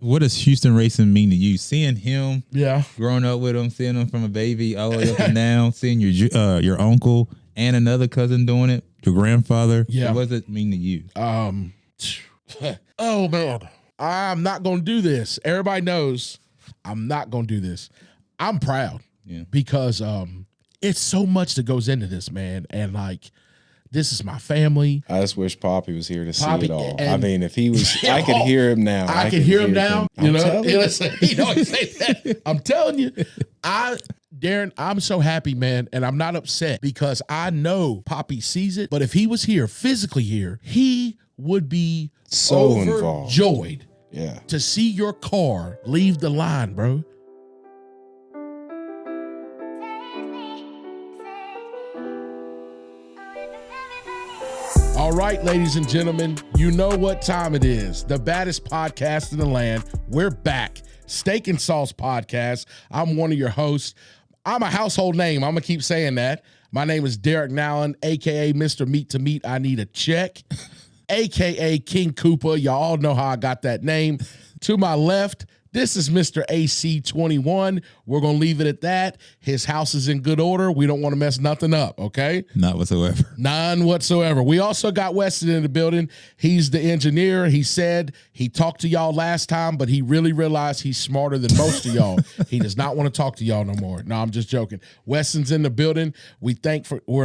what does Houston racing mean to you? Seeing him, growing up with him, seeing him from a baby all the way up and down, seeing your uncle and another cousin doing it, your grandfather. Yeah. What does it mean to you? Oh man, I'm not gonna do this. Everybody knows I'm not gonna do this. I'm proud because it's so much that goes into this, man, and like. This is my family. I just wish Poppy was here to see it all. I mean, if he was, I could hear him now. I can hear him now. You know, he say that. I'm telling you, Darren, I'm so happy, man, and I'm not upset because I know Poppy sees it. But if he was here, physically here, he would be so overjoyed. Yeah, to see your car leave the line, bro. All right, ladies and gentlemen, you know what time it is. The baddest podcast in the land. We're back. Steak and Sauce Podcast. I'm one of your hosts. I'm a household name. I'm going to keep saying that. My name is Derek Nowlin, a.k.a. Mr. Meat to Meat. I need a check, a.k.a. King Cooper. Y'all all know how I got that name. To my left, this is Mr. AC21. We're going to leave it at that. His house is in good order. We don't want to mess nothing up, okay? Not whatsoever. None whatsoever. We also got Weston in the building. He's the engineer. He said he talked to y'all last time, but he really realized he's smarter than most of y'all. He does not want to talk to y'all no more. No, I'm just joking. Weston's in the building. We're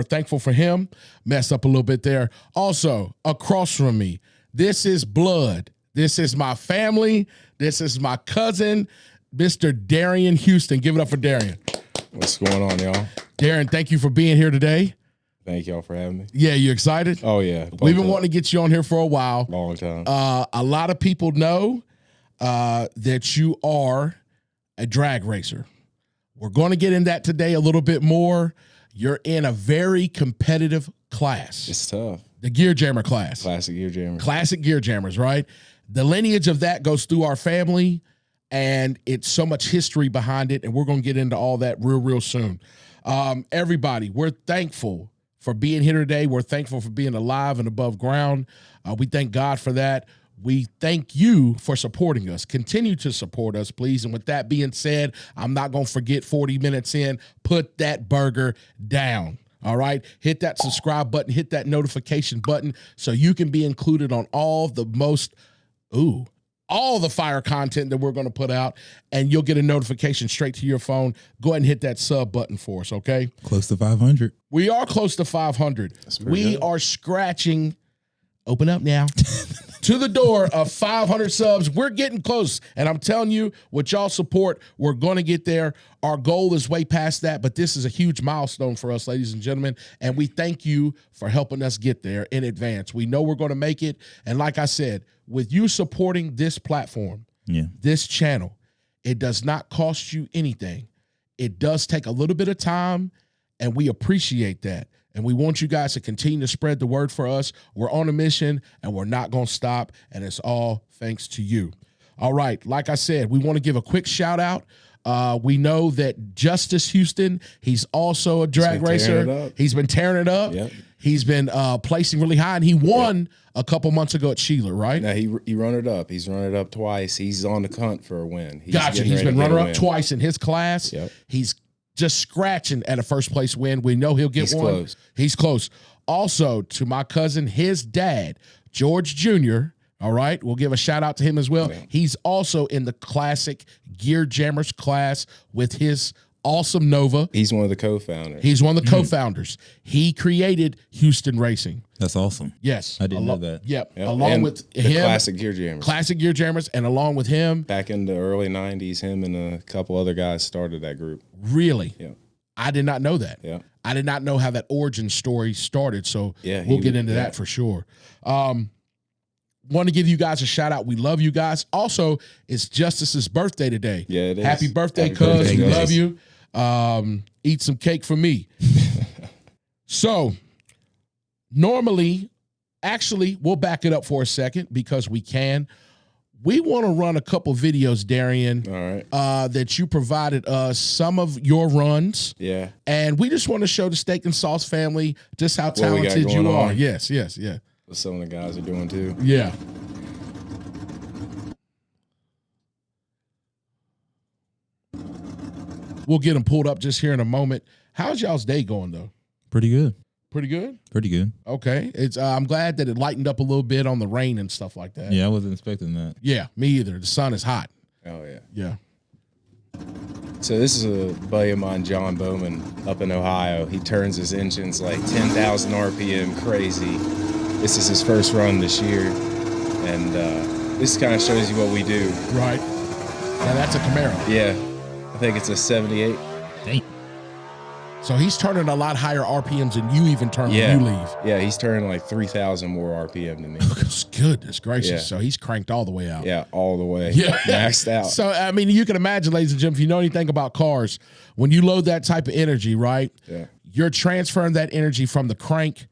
thankful for him. Messed up a little bit there. Also, across from me, this is blood. This is my family. This is my cousin, Mr. Darrian Houston. Give it up for Darrian. What's going on, y'all? Darrian, thank you for being here today. Thank y'all for having me. Yeah, you excited? Oh, yeah. We've been wanting to get you on here for a while. Long time. A lot of people know that you are a drag racer. We're going to get in that today a little bit more. You're in a very competitive class. It's tough. The Gear Jammer class. Classic Gear Jammers. Classic Gear Jammers, right? The lineage of that goes through our family, and it's so much history behind it, and we're going to get into all that real soon. Everybody, we're thankful for being here today. We're thankful for being alive and above ground. We thank God for that. We thank you for supporting us. Continue to support us, please. And with that being said, I'm not going to forget 40 minutes in, put that burger down. All right, hit that subscribe button, hit that notification button so you can be included on all the fire content that we're going to put out, and you'll get a notification straight to your phone. Go ahead and hit that sub button for us, okay? Close to 500. We are close to 500. We are scratching, open up now, to the door of 500 subs. We're getting close, and I'm telling you, with y'all support, we're going to get there. Our goal is way past that, but this is a huge milestone for us, ladies and gentlemen, and we thank you for helping us get there in advance. We know we're going to make it, and like I said, with you supporting this platform, this channel, it does not cost you anything. It does take a little bit of time, and we appreciate that. And we want you guys to continue to spread the word for us. We're on a mission, and we're not going to stop, and it's all thanks to you. All right, like I said, we want to give a quick shout out. We know that Justice Houston, he's also a drag racer. He's been tearing it up. Yep. He's been placing really high, and he won a couple months ago at Sheila, right? Now, he run it up. He's run it up twice. He's on the hunt for a win. Gotcha. He's been runner-up twice in his class. Yep. He's just scratching at a first-place win. We know he'll get one. Close. He's close. Also, to my cousin, his dad, George Jr., all right, we'll give a shout-out to him as well. Yeah. He's also in the Classic Gear Jammers class with his awesome Nova. He's one of the co-founders. He's one of the co-founders. He created Houston Racing. That's awesome. Yes. I didn't know that. Yep. Yep. Along and with the him. Classic Gear Jammers. Classic Gear Jammers, and along with him. Back in the early 90s, him and a couple other guys started that group. Really? Yeah. I did not know that. Yeah. I did not know how that origin story started, so we'll get into that for sure. Want to give you guys a shout out. We love you guys. Also, it's Justice's birthday today. Yeah, it is. Happy birthday, cuz. We love you. Eat some cake for me. So, normally, actually, we'll back it up for a second because we can. We want to run a couple videos, Darrian, that you provided us, some of your runs. Yeah. And we just want to show the Steak and Sauce family just how talented you are. Yes. What some of the guys are doing too. Yeah. We'll get them pulled up just here in a moment. How's y'all's day going, though? Pretty good. Pretty good? Pretty good. Okay. It's I'm glad that it lightened up a little bit on the rain and stuff like that. Yeah, I wasn't expecting that. Yeah, me either. The sun is hot. Oh, yeah. Yeah. So this is a buddy of mine, John Bowman, up in Ohio. He turns his engines like 10,000 RPM crazy. This is his first run this year. And this kind of shows you what we do. Right. Now that's a Camaro. Yeah. I think it's a 78. Dang. So he's turning a lot higher RPMs than you even turn when you leave. Yeah, he's turning like 3,000 more RPM than me. Goodness gracious. Yeah. So he's cranked all the way out. Yeah, all the way. Yeah. Maxed out. So, I mean, you can imagine, ladies and gentlemen, if you know anything about cars, when you load that type of energy, right, you're transferring that energy from the crank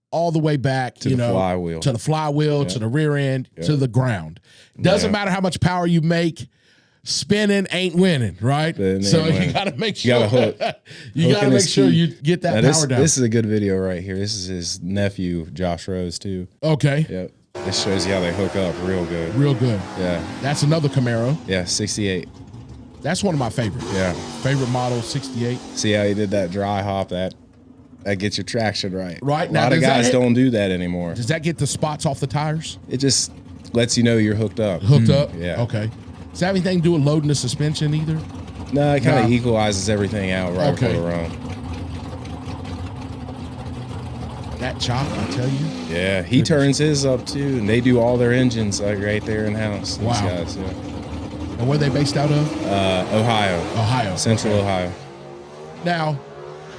all the way back, to the flywheel. To the flywheel, to the rear end, to the ground. Doesn't matter how much power you make. Spinning ain't winning, right? So you got to make sure. You got to hook. You got to make sure you get that power down. This is a good video right here. This is his nephew, Josh Rose, too. Okay. Yep. This shows you how they hook up real good. Real good. Yeah. That's another Camaro. Yeah, 68. That's one of my favorites. Yeah. Favorite model, 68. See how he did that dry hop? That gets your traction right. Right. A lot of guys don't do that anymore. Does that get the spots off the tires? It just lets you know you're hooked up. Hooked up? Yeah. Okay. Does that have anything to do with loading the suspension either? No, it kind of equalizes everything out right before the run. That chop, I tell you. Yeah, he turns his up too, and they do all their engines like right there in house. Wow. These guys, yeah. And where are they based out of? Ohio. Ohio. Central Ohio. Now,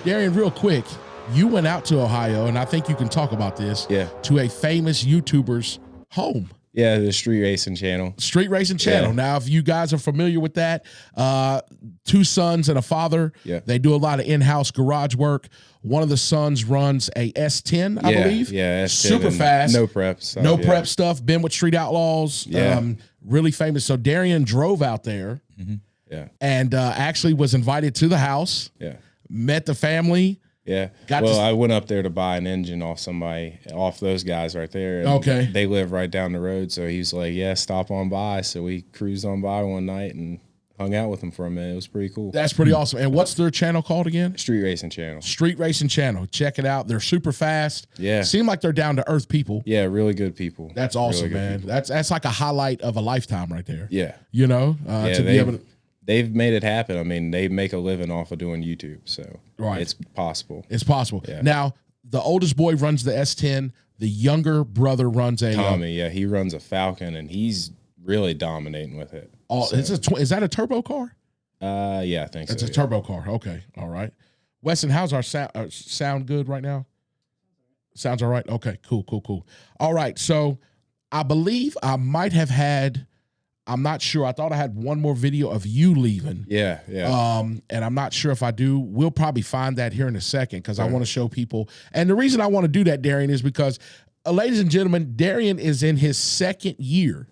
Darrian, real quick, you went out to Ohio, and I think you can talk about this. Yeah. To a famous YouTuber's home. Yeah, the Street Racing Channel. Street Racing Channel. Yeah. Now, if you guys are familiar with that, two sons and a father. Yeah. They do a lot of in-house garage work. One of the sons runs a S10, I believe. Yeah, S10. Super fast. No prep stuff. No prep stuff. Been with Street Outlaws. Yeah. Really famous. So Darrian drove out there. Mm-hmm. Yeah. And actually was invited to the house. Yeah. Met the family. Yeah. I went up there to buy an engine off those guys right there. And okay. They live right down the road. So he was like, yeah, stop on by. So we cruised on by one night and hung out with them for a minute. It was pretty cool. That's pretty awesome. And what's their channel called again? Street Racing Channel. Street Racing Channel. Check it out. They're super fast. Yeah. Seem like they're down to earth people. Yeah, really good people. That's awesome, really man. People. That's like a highlight of a lifetime right there. Yeah. You know, to be able to. They've made it happen. I mean, they make a living off of doing YouTube, so it's possible. It's possible. Yeah. Now, the oldest boy runs the S10. The younger brother runs a Tommy. Yeah, he runs a Falcon, and he's really dominating with it. Oh, so. Is that a turbo car? Yeah, I think so. It's a turbo car. Okay, all right. Weston, how's our sound good right now? Sounds all right. Okay, cool. All right, so I believe I might have had. I'm not sure. I thought I had one more video of you leaving. Yeah. And I'm not sure if I do. We'll probably find that here in a second because I want to show people. And the reason I want to do that, Darrian, is because, ladies and gentlemen, Darrian is in his second year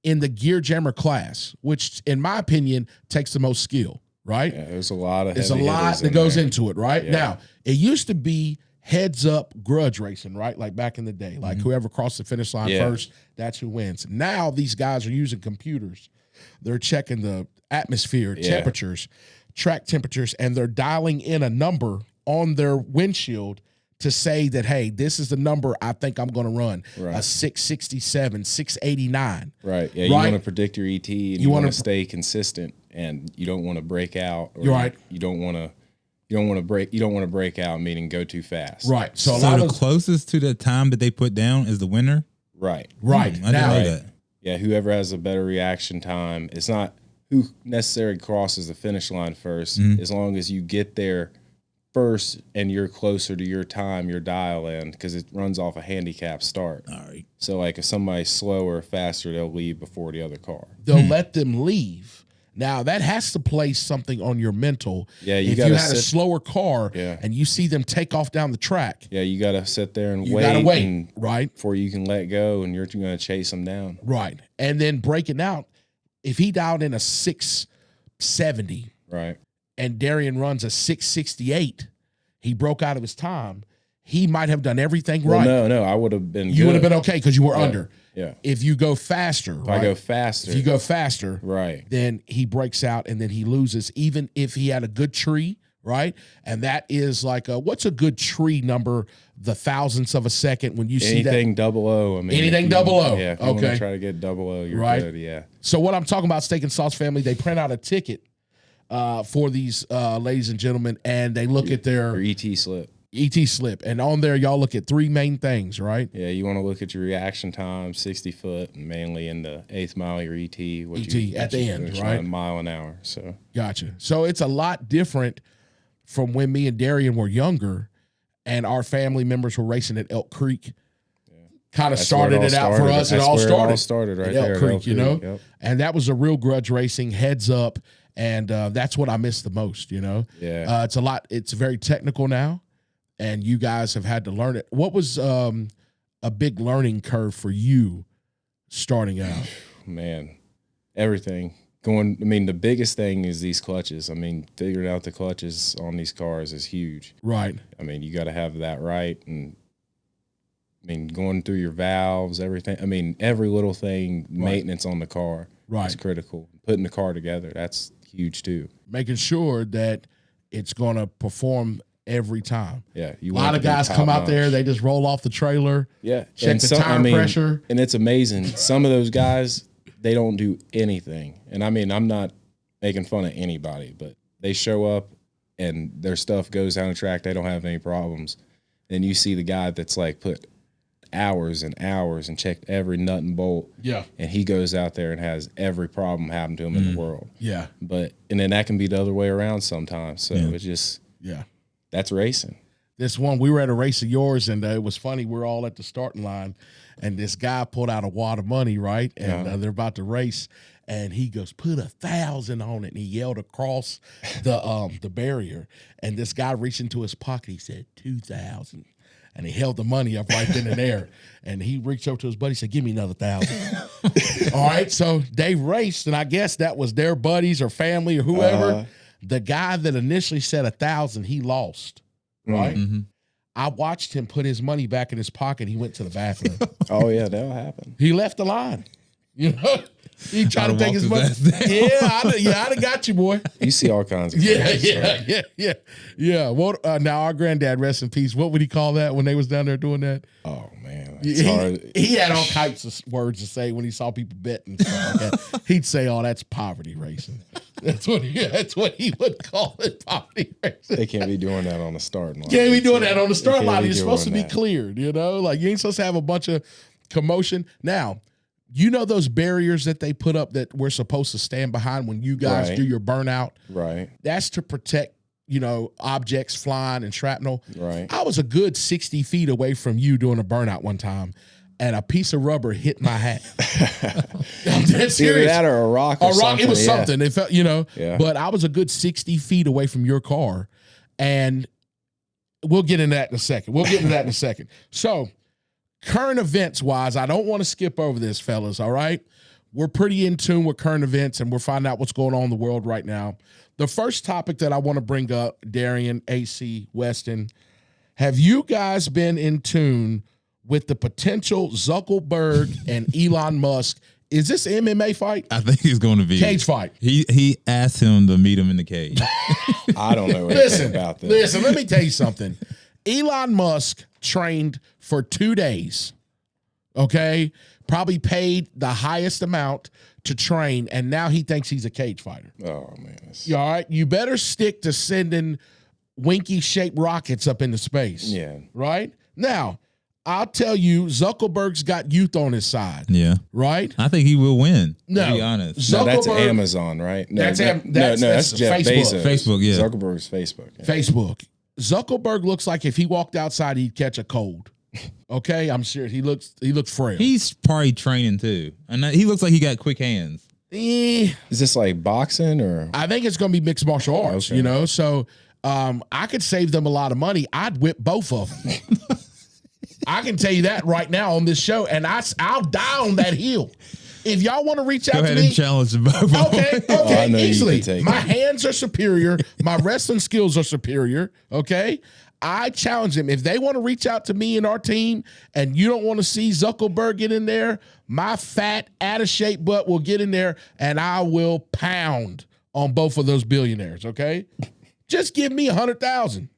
in the Gear Jammer class, which, in my opinion, takes the most skill. Right? Yeah, there's a lot of. There's a lot that goes into it. Right? Yeah. Now, it used to be heads up grudge racing, right? Like back in the day, like whoever crossed the finish line first, that's who wins. Now these guys are using computers. They're checking the atmosphere, temperatures, track temperatures, and they're dialing in a number on their windshield to say that, hey, this is the number I think I'm going to run, a 667, 689. Right. Yeah, you want to predict your ET, and you want to stay consistent, and you don't want to break out. Or You're right. You don't want to break out, meaning go too fast. Right. So the closest to the time that they put down is the winner? Right. Right. I didn't know that. Yeah, whoever has a better reaction time. It's not who necessarily crosses the finish line first. As long as you get there first and you're closer to your time, your dial in, because it runs off a handicap start. All right. So like if somebody's slower or faster, they'll leave before the other car. They'll let them leave. Now, that has to place something on your mental. Yeah, if you had a slower car and you see them take off down the track. Yeah, you got to sit there and wait. Right. Before you can let go, and you're going to chase them down. Right. And then breaking out, if he dialed in a 670 right, and Darrian runs a 668, he broke out of his time. he might have done everything right. No, I would have been. You would have been okay because you were under. Yeah. If you go faster, if I go faster, if you go faster, right, then he breaks out and then he loses. Even if he had a good tree, right, and that is like what's a good tree number? The thousandths of a second when you see that anything 00. I mean, anything 00. Yeah. If you want to try to get 00, you're good. Yeah. So what I'm talking about, Steak and Sauce family, they print out a ticket for these ladies and gentlemen, and they look at their ET slip. ET slip, and on there y'all look at three main things, right? Yeah, you want to look at your reaction time, 60 foot, and mainly in the 8th mile your ET, at the end, right? A mile an hour. So gotcha. So it's a lot different from when me and Darrian were younger, and our family members were racing at Elk Creek. Kind of started it out for us. It all started right at there Elk Creek, you know, yep. And that was a real grudge racing, heads up, and that's what I miss the most. You know, it's a lot. It's very technical now. And you guys have had to learn it. What was a big learning curve for you starting out? Man, everything. The biggest thing is these clutches. I mean, figuring out the clutches on these cars is huge. Right. I mean, you got to have that right. And, going through your valves, everything. Every little thing, maintenance on the car is critical. Putting the car together, that's huge too. Making sure that it's going to perform every time. Yeah, a lot of guys come out there, they just roll off the trailer. Yeah, check the tire pressure, and it's amazing. Some of those guys, they don't do anything. And I'm not making fun of anybody, but they show up and their stuff goes down the track. They don't have any problems. Then you see the guy that's like put hours and hours and checked every nut and bolt. Yeah, and he goes out there and has every problem happen to him in the world. Yeah, and then that can be the other way around sometimes. So it's just that's racing. This one, we were at a race of yours, and it was funny. We're all at the starting line, and this guy pulled out a wad of money, right? And they're about to race, and he goes, "Put 1,000 on it," and he yelled across the barrier. And this guy reached into his pocket. He said, 2,000. And he held the money up right then and there. And he reached over to his buddy and said, "Give me another 1,000. All right, so they raced, and I guess that was their buddies or family or whoever. The guy that initially said 1,000, he lost, right? Mm-hmm. I watched him put his money back in his pocket. He went to the bathroom. Oh, yeah, that'll happen. He left the line. You know? He tried to take his money. I'd have got you, boy. You see all kinds of things. Yeah. Well, now, our granddad, rest in peace, what would he call that when they was down there doing that? Oh, man. He had all types of words to say when he saw people betting and stuff like that. He'd say, "Oh, that's poverty racing." That's what he would call it, poverty racing. They can't be doing that on the start line. Can't be doing that on the start line. You're supposed to be cleared, you know? Like, you ain't supposed to have a bunch of commotion. Now, you know those barriers that they put up that we're supposed to stand behind when you guys do your burnout? Right. That's to protect, objects flying and shrapnel. Right. I was a good 60 feet away from you doing a burnout one time, and a piece of rubber hit my hat. I'm dead serious. Either that or a rock or something. It was something. It felt, Yeah. But I was a good 60 feet away from your car, and we'll get into that in a second. So, current events wise, I don't want to skip over this, fellas, all right? We're pretty in tune with current events, and we're finding out what's going on in the world right now. The first topic that I want to bring up, Darrian, AC, Weston, have you guys been in tune with the potential Zuckerberg and Elon Musk? Is this an MMA fight? I think it's going to be cage fight. He asked him to meet him in the cage. I don't know anything about this. Listen, let me tell you something. Elon Musk trained for 2 days, okay? Probably paid the highest amount to train, and now he thinks he's a cage fighter. Oh, man. All right? You better stick to sending winky-shaped rockets up into space. Yeah. Right? Now, I'll tell you, Zuckerberg's got youth on his side. Yeah. Right? I think he will win, no, to be honest. No, that's Amazon, right? No, that's Jeff Facebook. Bezos. Facebook, yeah. Zuckerberg's Facebook. Yeah. Facebook. Zuckerberg looks like if he walked outside, he'd catch a cold. Okay? I'm serious. He looks frail. He's probably training too. And he looks like he got quick hands. Is this like boxing or? I think it's going to be mixed martial arts, okay. So I could save them a lot of money. I'd whip both of them. I can tell you that right now on this show, and I'll die on that hill. If y'all want to reach out to me, go ahead and challenge them both. Okay, easily. My hands are superior. My wrestling skills are superior. Okay, I challenge them. If they want to reach out to me and our team and you don't want to see Zuckerberg get in there, my fat, out-of-shape butt will get in there and I will pound on both of those billionaires, okay? Just give me 100,000.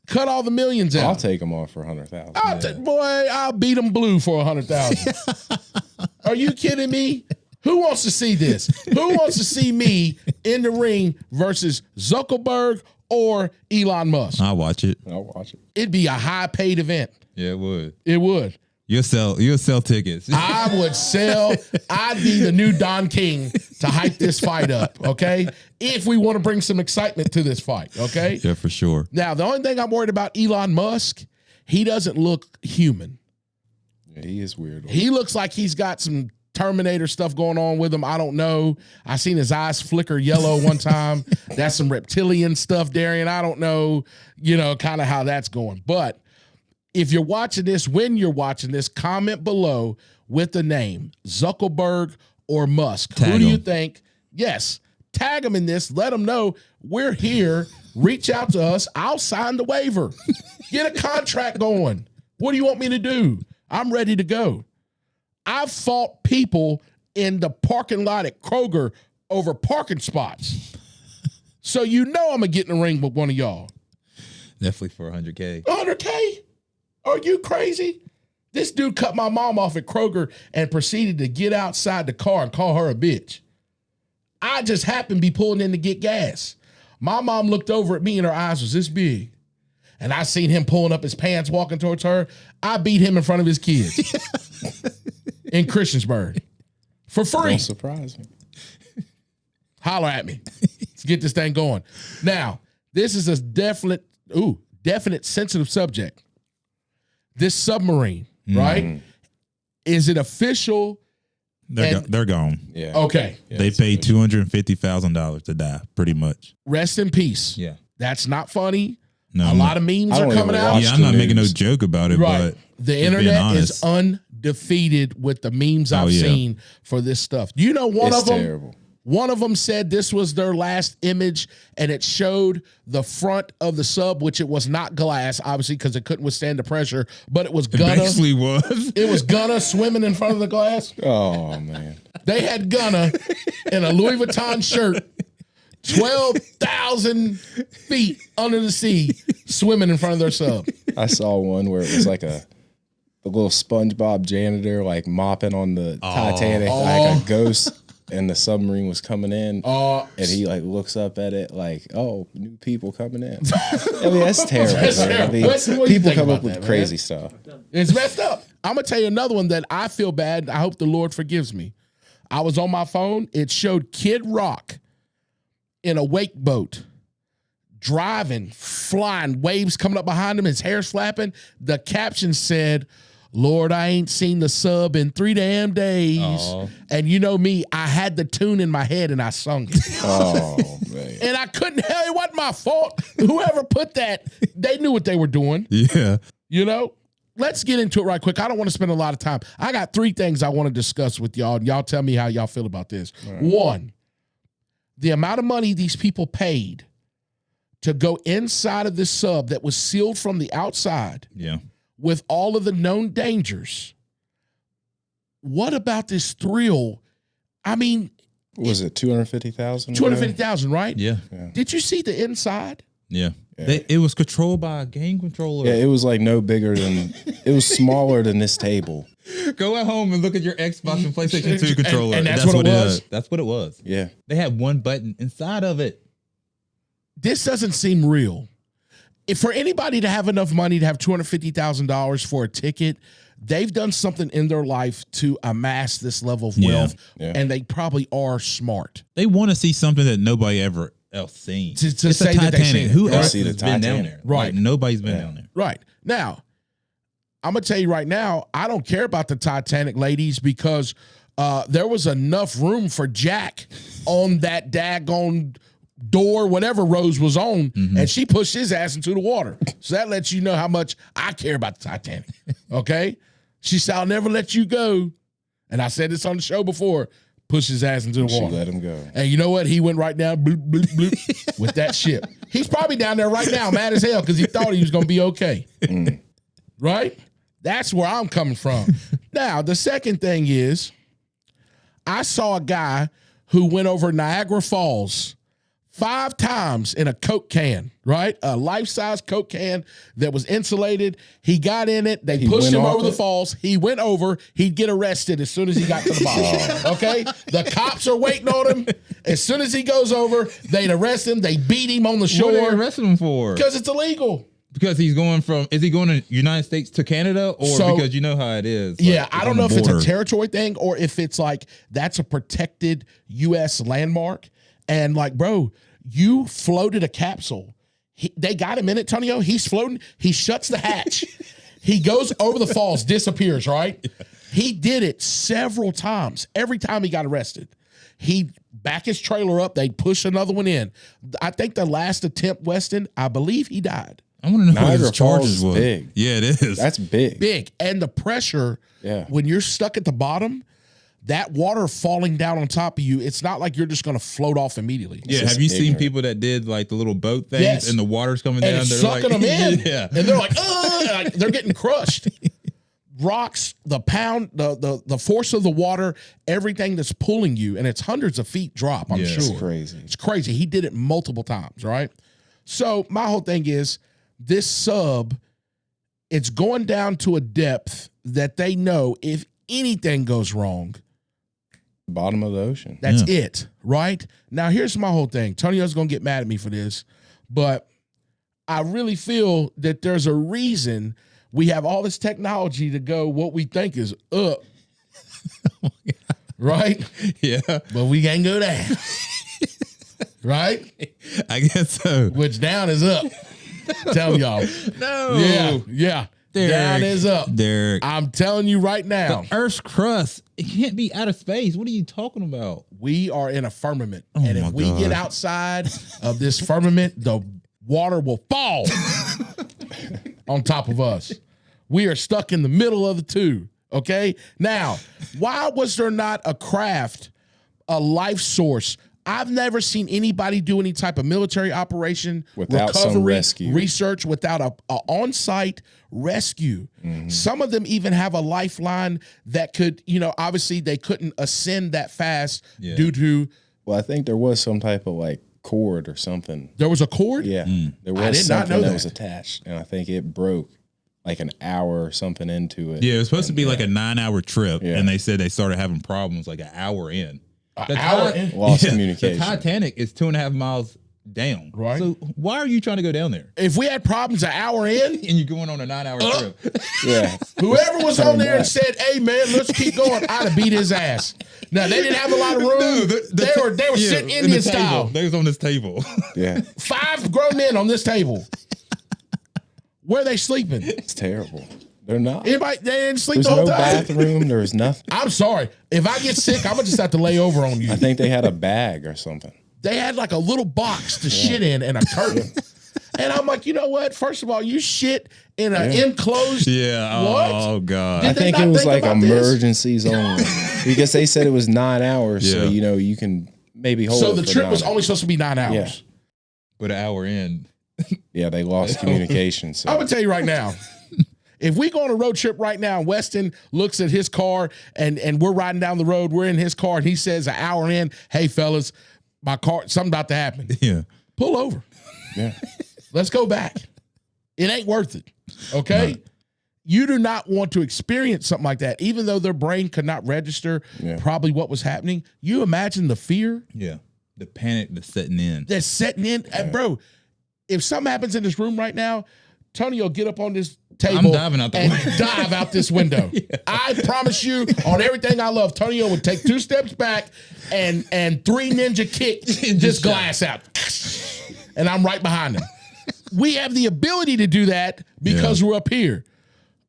Cut all the millions out. I'll take them off for 100,000. Boy, I'll beat them blue for 100,000. Are you kidding me? Who wants to see this? Who wants to see me in the ring versus Zuckerberg or Elon Musk? I'll watch it. It'd be a high-paid event. Yeah, it would. It would. You'll sell tickets. I would sell. I'd be the new Don King to hype this fight up, okay? If we want to bring some excitement to this fight, okay? Yeah, for sure. Now, the only thing I'm worried about Elon Musk, he doesn't look human. Yeah, he is weird. He looks like he's got some Terminator stuff going on with him. I don't know. I seen his eyes flicker yellow one time. That's some reptilian stuff, Darrian. I don't know, kind of how that's going. But if you're watching this, when you're watching this, comment below with the name Zuckerberg or Musk. Who do you think? Yes, tag them in this. Let them know we're here. Reach out to us. I'll sign the waiver. Get a contract going. What do you want me to do? I'm ready to go. I've fought people in the parking lot at Kroger over parking spots. So I'm going to get in the ring with one of y'all. Definitely for 100K. 100K? Are you crazy? This dude cut my mom off at Kroger and proceeded to get outside the car and call her a bitch. I just happened to be pulling in to get gas. My mom looked over at me and her eyes was this big. And I seen him pulling up his pants, walking towards her. I beat him in front of his kids in Christiansburg for free. Don't surprise me. Holler at me. Let's get this thing going. Now, this is a definite sensitive subject. This submarine, right? Is it official? They're gone. Yeah. Okay. Yeah, they paid $250,000 to die, pretty much. Rest in peace. Yeah. That's not funny. No, a lot of memes are coming out. Yeah, I'm not making no joke about it, right. But the internet is undefeated with the memes I've seen for this stuff. You know, one of them. Terrible. One of them said this was their last image, and it showed the front of the sub, which it was not glass, obviously, because it couldn't withstand the pressure, but it was Gunna. It basically was. It was Gunna swimming in front of the glass. Oh, man. They had Gunna in a Louis Vuitton shirt, 12,000 feet under the sea, swimming in front of their sub. I saw one where it was like a little SpongeBob janitor, like mopping on the Titanic, like a ghost. And the submarine was coming in, and he like looks up at it like, "Oh, new people coming in." I mean, that's terrible. I mean, people come up with crazy stuff. It's messed up. I'm gonna tell you another one that I feel bad. I hope the Lord forgives me. I was on my phone. It showed Kid Rock in a wake boat, driving, flying, waves coming up behind him. His hair's flapping. The caption said, "Lord, I ain't seen the sub in 3 damn days." Aww. And you know me, I had the tune in my head and I sung it. Oh, man. And I couldn't help it. It wasn't my fault. Whoever put that, they knew what they were doing. Yeah. You know? Let's get into it right quick. I don't want to spend a lot of time. I got 3 things I want to discuss with y'all. Y'all tell me how y'all feel about this. Right. 1, the amount of money these people paid to go inside of this sub that was sealed from the outside. Yeah. With all of the known dangers, what about this thrill? I mean, was it 250,000? 250,000, right? Yeah. Did you see the inside? Yeah. It was controlled by a game controller. Yeah, it was like no bigger than, it was smaller than this table. Go at home and look at your Xbox and PlayStation 2 controller. And that's what it was? That's what it was. Yeah. They had one button inside of it. This doesn't seem real. If for anybody to have enough money to have $250,000 for a ticket, they've done something in their life to amass this level of wealth, and they probably are smart. They want to see something that nobody ever else seen. To say that they seen it. Who else has been down there? Right. Like, nobody's been down there. Right. Now, I'm going to tell you right now, I don't care about the Titanic, ladies, because there was enough room for Jack on that daggone door, whatever Rose was on, and she pushed his ass into the water. So that lets you know how much I care about the Titanic. Okay? She said, "I'll never let you go." And I said this on the show before. pushed his ass into the She water. let him go. And you know what? He went right down bloop, bloop, bloop, with that ship. He's probably down there right now, mad as hell, because he thought he was going to be okay. Right? That's where I'm coming from. Now, the second thing is, I saw a guy who went over Niagara Falls 5 times in a Coke can, right? A life-size Coke can that was insulated. He got in it. They pushed him over the falls. He went over. He'd get arrested as soon as he got to the bottom. Okay? The cops are waiting on him. As soon as he goes over, they'd arrest him. They beat him on the shore. What are they arresting him for? Because it's illegal. Because he's going from, is he going to United States to Canada, or because you know how it is? Yeah, I don't know if it's a territory thing or if it's like that's a protected U.S. landmark. And like, bro, you floated a capsule. They got him in it, Antonio. He's floating. He shuts the hatch. He goes over the falls, disappears, right? Yeah. He did it several times. Every time he got arrested, he'd back his trailer up. They'd push another one in. I think the last attempt, Weston, I believe he died. I want to know what his charges was. Big. Yeah, it is. That's big. Big. And the pressure, when you're stuck at the bottom, that water falling down on top of you, it's not like you're just going to float off immediately. Yeah, have you seen people that did like the little boat things and the water's coming down? They're sucking them in. Yeah. And they're like, they're getting crushed. Rocks, the pound, the force of the water, everything that's pulling you, and it's hundreds of feet drop, I'm sure. It's crazy. It's crazy. He did it multiple times, right? So my whole thing is, this sub, it's going down to a depth that they know if anything goes wrong, bottom of the ocean. That's it, right? Now, here's my whole thing. Tonio's going to get mad at me for this, but I really feel that there's a reason we have all this technology to go what we think is up, right? Yeah. But we can't go down, right? I guess so. Which down is up. Tell y'all. No. Yeah. Derek, down is up. Derek. I'm telling you right now. The Earth's crust, it can't be out of space. What are you talking about? We are in a firmament. And if we get outside of this firmament, the water will fall on top of us. We are stuck in the middle of the two. Okay? Now, why was there not a craft, a life source? I've never seen anybody do any type of military operation, without recovery, some rescue, research, without a on-site rescue. Mm-hmm. Some of them even have a lifeline that could, obviously they couldn't ascend that fast due to. Well, I think there was some type of like cord or something. There was a cord? Yeah. There was something that was attached, and I think it broke like an hour or something into it. Yeah, it was supposed to be like a 9-hour trip, and they said they started having problems like an hour in. Lost communication. The Titanic is 2.5 miles down. Right. So why are you trying to go down there? If we had problems an hour in. And you're going on a 9-hour trip. Yeah. Whoever was on there and said, hey, man, let's keep going, I'd have beat his ass. Now, they didn't have a lot of room. No, they were sitting Indian style. They was on this table. Yeah. 5 grown men on this table. Where are they sleeping? It's terrible. They're not. They didn't sleep the whole time. There's no bathroom. There was nothing. I'm sorry. If I get sick, I'm going to just have to lay over on you. I think they had a bag or something. They had like a little box to shit in and a curtain. And I'm like, you know what? First of all, you shit in an enclosed. Yeah. What? Oh, God. I think it was like emergencies only. Because they said it was 9 hours. So, you can maybe hold it. So the trip was only supposed to be 9 hours. Yeah. But an hour in. Yeah, they lost communication. So. I'm going to tell you right now. If we go on a road trip right now, Weston looks at his car and we're riding down the road, we're in his car, and he says an hour in, hey, fellas, my car, something about to happen. Yeah. Pull over. Yeah. Let's go back. It ain't worth it. Okay? No. You do not want to experience something like that, even though their brain could not register probably what was happening. You imagine the fear. Yeah. The panic that's setting in. That's setting in. Yeah. And bro, if something happens in this room right now, Tony will get up on this table dive out this window. Yeah. I promise you, on everything I love, Tonio would take 2 steps back and 3 ninja kick this glass out. And I'm right behind him. We have the ability to do that because we're up here.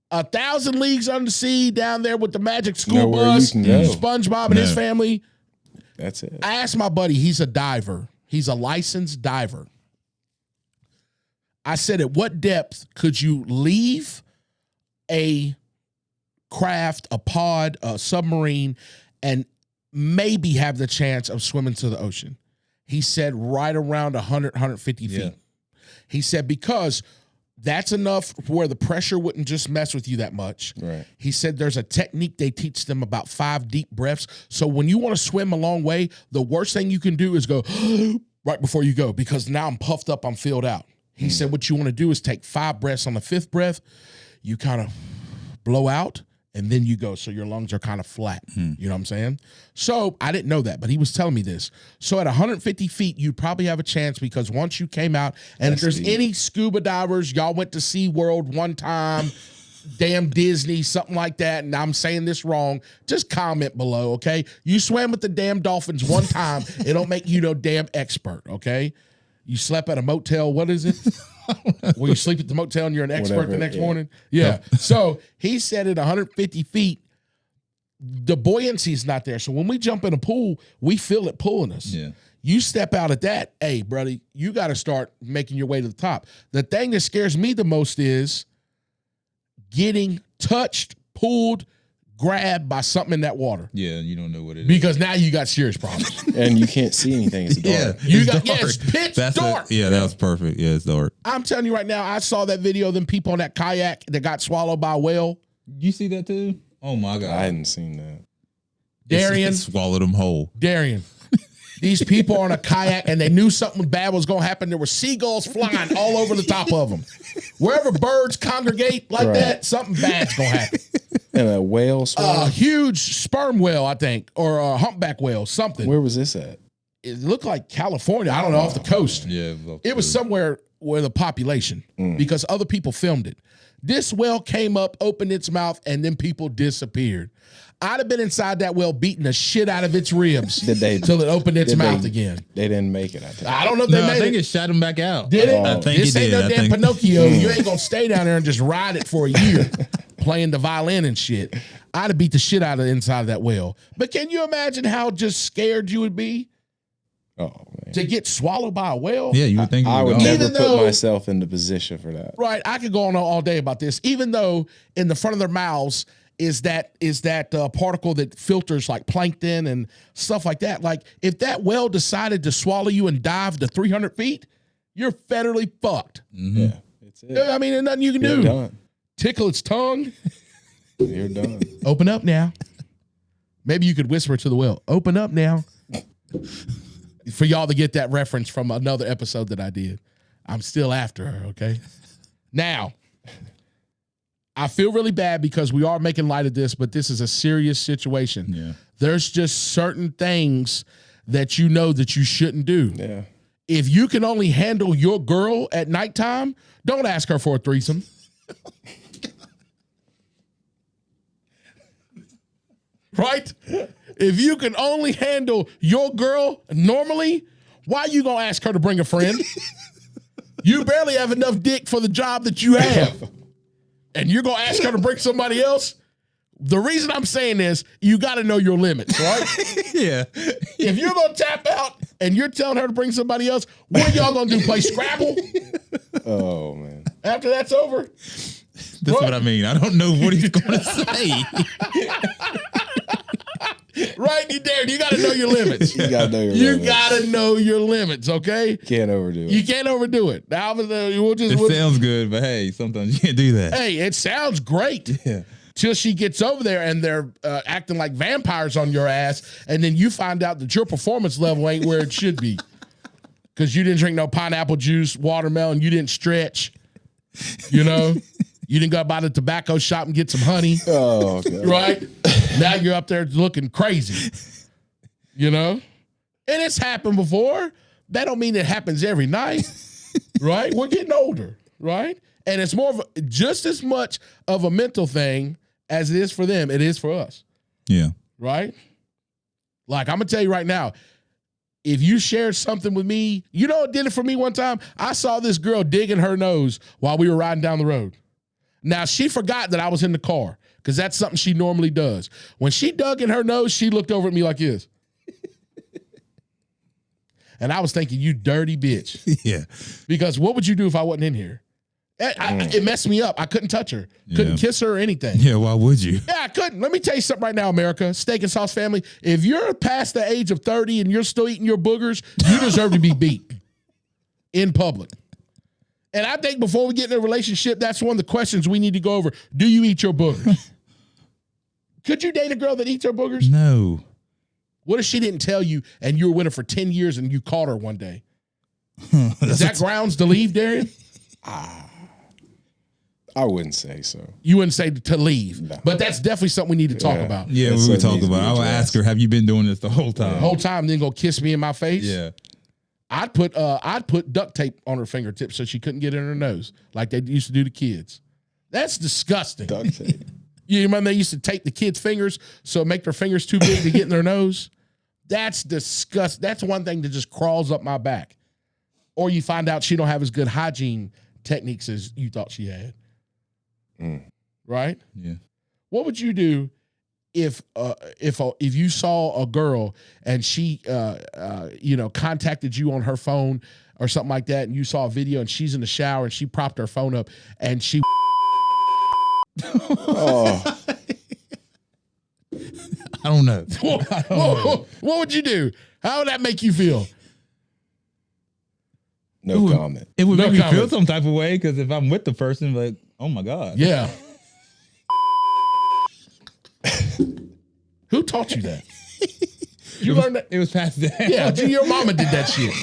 1,000 leagues under the sea down there with the magic school bus, SpongeBob and his family. That's it. I asked my buddy, he's a diver. He's a licensed diver. I said, at what depth could you leave a craft, a pod, a submarine, and maybe have the chance of swimming to the ocean. He said right around 100, 150 feet. Yeah. He said because that's enough where the pressure wouldn't just mess with you that much. Right. He said there's a technique they teach them about 5 deep breaths. So when you want to swim a long way, the worst thing you can do is go right before you go, because now I'm puffed up, I'm filled out. He said what you want to do is take 5 breaths. On the 5th breath, you kind of blow out, and then you go, so your lungs are kind of flat. You know what I'm saying? So I didn't know that, but he was telling me this. So at 150 feet, you probably have a chance, because once you came out, and if there's any scuba divers, y'all went to SeaWorld one time, damn Disney, something like that, and I'm saying this wrong, just comment below, okay? You swam with the damn dolphins one time, it don't make you no damn expert, okay? You slept at a motel, what is it? Where you sleep at the motel and you're an expert the next morning? Yeah. So he said at 150 feet, the buoyancy is not there. So when we jump in a pool, we feel it pulling us. Yeah. You step out at that, hey, brother, you got to start making your way to the top. The thing that scares me the most is getting touched, pulled, grabbed by something in that water. Yeah, you don't know what it is. Because now you got serious problems. And you can't see anything. It's dark. It's pitch dark. That was perfect. Yeah, it's dark. I'm telling you right now, I saw that video of them people on that kayak that got swallowed by a whale. You see that too? Oh my God. I hadn't seen that. Darrian. It swallowed them whole. Darrian. These people are on a kayak and they knew something bad was going to happen. There were seagulls flying all over the top of them. Wherever birds congregate like that, something bad's going to happen. And a whale swallowed? A huge sperm whale, I think, or a humpback whale, something. Where was this at? It looked like California. I don't know, off the coast. Yeah. It was somewhere where the population, because other people filmed it. This whale came up, opened its mouth, and then people disappeared. I'd have been inside that whale beating the shit out of its ribs until it opened its mouth again. They didn't make it, I think. I don't know if they made it. I think it shot him back out. Did it? I think this it ain't did. no damn Pinocchio. You ain't going to stay down there and just ride it for a year playing the violin and shit. I'd have beat the shit out of the inside of that whale. But can you imagine how just scared you would be to get swallowed by a whale? Yeah, you would think I would never put myself in the position for that. Right. I could go on all day about this. Even though in the front of their mouths is that particle that filters like plankton and stuff like that. Like if that whale decided to swallow you and dive to 300 feet, you're federally fucked. Yeah, it's it. I mean, there's nothing you can do. Done. Tickle its tongue. You're done. Open up now. Maybe you could whisper to the whale, open up now. For y'all to get that reference from another episode that I did. I'm still after her, okay? Now, I feel really bad because we are making light of this, but this is a serious situation. Yeah. There's just certain things that you know that you shouldn't do. Yeah. If you can only handle your girl at nighttime, don't ask her for a threesome. Right? If you can only handle your girl normally, why you gonna ask her to bring a friend? You barely have enough dick for the job that you have. And you're gonna ask her to bring somebody else? The reason I'm saying this, you gotta know your limits, right? Yeah. If you're gonna tap out and you're telling her to bring somebody else, what y'all gonna do? Play Scrabble? Oh, man. After that's over? That's what I mean. I don't know what he's gonna say. Right, you gotta know your limits. You gotta know your limits. You gotta know your limits, okay? Can't overdo it. You can't overdo it. Now, It sounds good, but hey, sometimes you can't do that. Hey, it sounds great. Yeah. Till she gets over there and they're acting like vampires on your ass, and then you find out that your performance level ain't where it should be. Because you didn't drink no pineapple juice, watermelon, you didn't stretch, you know? You didn't go by the tobacco shop and get some honey. Oh, God. Right? Now you're up there looking crazy. You know? And it's happened before. That don't mean it happens every night. Right? We're getting older. Right? And it's more of just as much of a mental thing as it is for them, it is for us. Yeah. Right? Like, I'm going to tell you right now, if you shared something with me, you know what did it for me one time? I saw this girl digging her nose while we were riding down the road. Now, she forgot that I was in the car because that's something she normally does. When she dug in her nose, she looked over at me like this. And I was thinking, you dirty bitch. Yeah. Because what would you do if I wasn't in here? It messed me up. I couldn't touch her. Couldn't kiss her or anything. Yeah, why would you? Yeah, I couldn't. Let me tell you something right now, America. Steak and Sauce family. If you're past the age of 30 and you're still eating your boogers, you deserve to be beat in public. And I think before we get in a relationship, that's one of the questions we need to go over. Do you eat your boogers? Could you date a girl that eats her boogers? No. What if she didn't tell you and you were with her for 10 years and you caught her one day? Is that grounds to leave, Darrian? I wouldn't say so. You wouldn't say to leave. No. But that's definitely something we need to talk about. Yeah, we would talk about. I would ask her, have you been doing this the whole time? The whole time, then go kiss me in my face? Yeah. I'd put duct tape on her fingertips so she couldn't get in her nose like they used to do to kids. That's disgusting. Duct tape. You remember they used to tape the kids' fingers so it make their fingers too big to get in their nose? That's disgusting. That's one thing that just crawls up my back. Or you find out she don't have as good hygiene techniques as you thought she had. Right? Yeah. What would you do if you saw a girl and she contacted you on her phone or something like that, and you saw a video and she's in the shower and she propped her phone up and she Oh. I don't know. What would you do? How would that make you feel? No comment. It would make me feel some type of way because if I'm with the person, like, oh my God. Yeah. Who taught you that? You learned that? It was passed down. Yeah, your mama did that shit.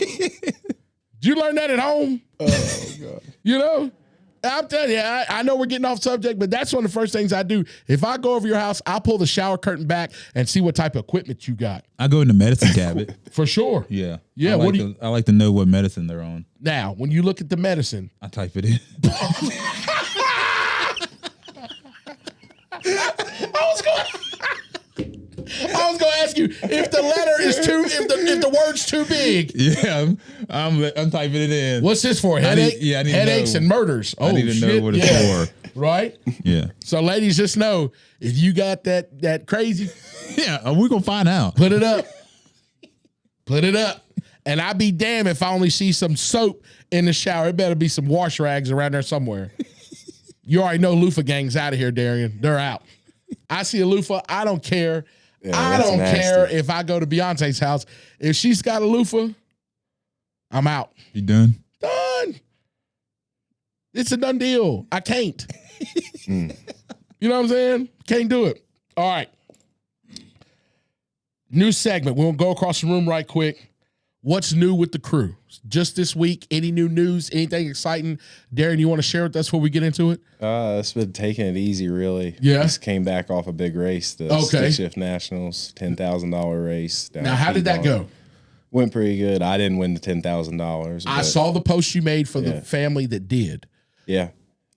Did you learn that at home? Oh, God. You know? I'm telling you, I know we're getting off subject, but that's one of the first things I do. If I go over your house, I'll pull the shower curtain back and see what type of equipment you got. I go in the medicine cabinet. For sure. Yeah. Yeah. I like to know what medicine they're on. Now, when you look at the medicine, I type it in. I was going to ask you if the letter is if the word's too big. Yeah, I'm typing it in. What's this for? Headache? I need headaches and murders. Oh, I need to know what it's for. Right? Yeah. So, ladies, just know if you got that crazy, yeah, we're gonna find out. Put it up. Put it up. And I'd be damned if I only see some soap in the shower. It better be some wash rags around there somewhere. You already know loofah gang's out of here, Darrian. They're out. I see a loofah. I don't care. Yeah, I don't care if I go to Beyonce's house. If she's got a loofah, I'm out. You done? Done. It's a done deal. I can't. You know what I'm saying? Can't do it. All right. New segment. We'll go across the room right quick. What's new with the crew? Just this week, any new news, anything exciting? Darrian, you want to share with us before we get into it? It's been taking it easy, really. Yeah. Just came back off a big race, the Stick Shift Nationals, $10,000 race. Now, how did that go? Went pretty good. I didn't win the $10,000. I saw the post you made for the family that did. Yeah.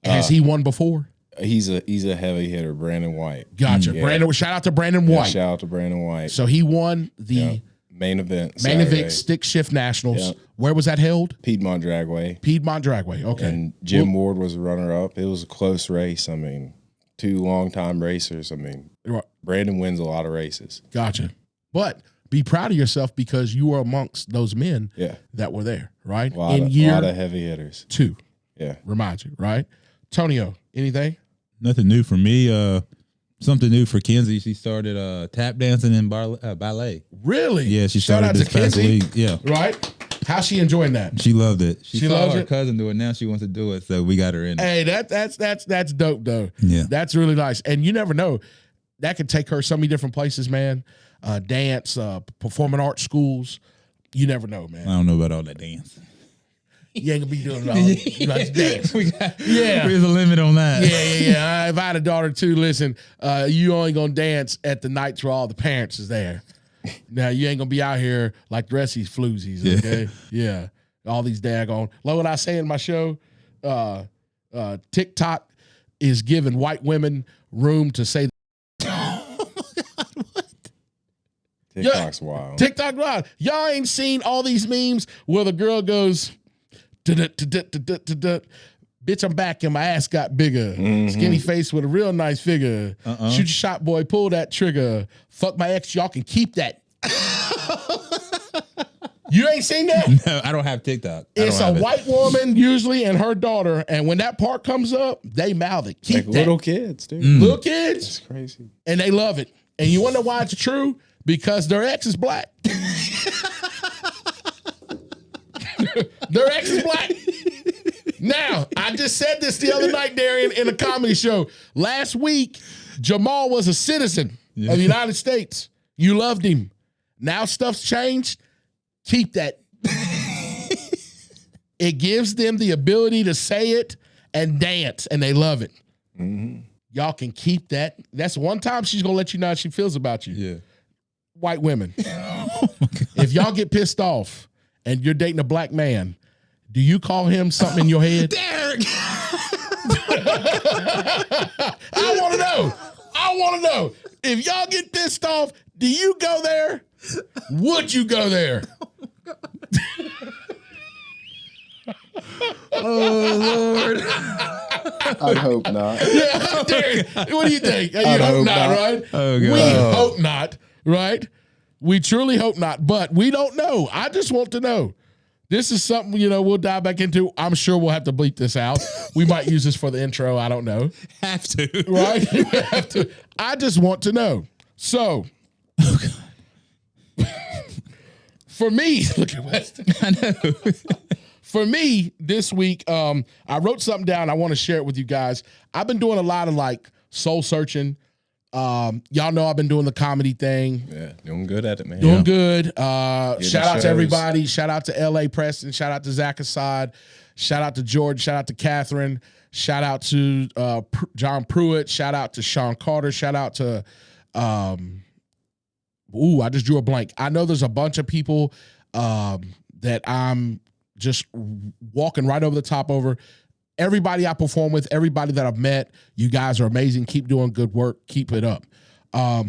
Has he won before? He's a heavy hitter, Brandon White. Gotcha. Yeah. Brandon. Shout out to Brandon White. Shout out to Brandon White. So he won the main event. Main event Stick Shift Nationals. Yep. Where was that held? Piedmont Dragway. Piedmont Dragway. Okay. And Jim Ward was the runner-up. It was a close race. I mean, two long-time racers. I mean, Brandon wins a lot of races. Gotcha. But be proud of yourself because you were amongst those men that were there, right? A lot of heavy hitters. 2. Yeah. Remind you, right? Tonio, anything? Nothing new for me. Something new for Kenzie. She started tap dancing in ballet. Really? Yeah, she started this past week. Yeah. Right? How's she enjoying that? She loved it. She saw her it? cousin do it. Now she wants to do it, so we got her in. Hey, that's dope, though. Yeah. That's really nice. And you never know. That could take her so many different places, man. Dance, performing arts schools. You never know, man. I don't know about all that dance. You ain't gonna be doing it all. You like dance. There's a limit on that. Yeah. If I had a daughter too, listen, you only gonna dance at the nights where all the parents is there. Now you ain't gonna be out here like the rest of these floozies, okay? Yeah. All these daggone. Like what I say in my show, TikTok is giving white women room to say TikTok's wild. TikTok wild. Y'all ain't seen all these memes where the girl goes, bitch, I'm back and my ass got bigger. Skinny face with a real nice figure. Shoot your shot, boy, pull that trigger. Fuck my ex, y'all can keep that. You ain't seen that? No, I don't have TikTok. It's a white woman usually and her daughter, and when that part comes up, they mouth it. Keep like that. little kids, dude. Little kids. It's crazy. And they love it. And you wonder why it's true? Because their ex is black. Their ex is black. Now, I just said this the other night, Darrian, in a comedy show. Last week, Jamal was a citizen of the United States. You loved him. Now stuff's changed. Keep that. It gives them the ability to say it and dance, and they love it. Mm-hmm. Y'all can keep that. That's one time she's going to let you know how she feels about you. Yeah. White women. If y'all get pissed off and you're dating a black man, do you call him something in your head? Derek! I want to know. I want to know. If y'all get pissed off, do you go there? Would you go there? Oh, Lord. I'd hope not. Yeah, Darrian, what do you think? You hope not, right? Oh, God. We hope not, right? We truly hope not, but we don't know. I just want to know. This is something, we'll dive back into. I'm sure we'll have to bleep this out. We might use this for the intro. I don't know. Have to. Right? Have to. I just want to know. So, for me, look at Weston. I know. For me, this week, I wrote something down. I want to share it with you guys. I've been doing a lot of soul searching. Y'all know I've been doing the comedy thing. Yeah, doing good at it, man. Doing good. Shout out to everybody. Shout out to LA Preston. Shout out to Zach Assad. Shout out to George. Shout out to Catherine. Shout out to John Pruitt. Shout out to Sean Carter. Shout out to I just drew a blank. I know there's a bunch of people that I'm just walking right over the top over. Everybody I perform with, everybody that I've met, you guys are amazing. Keep doing good work. Keep it up.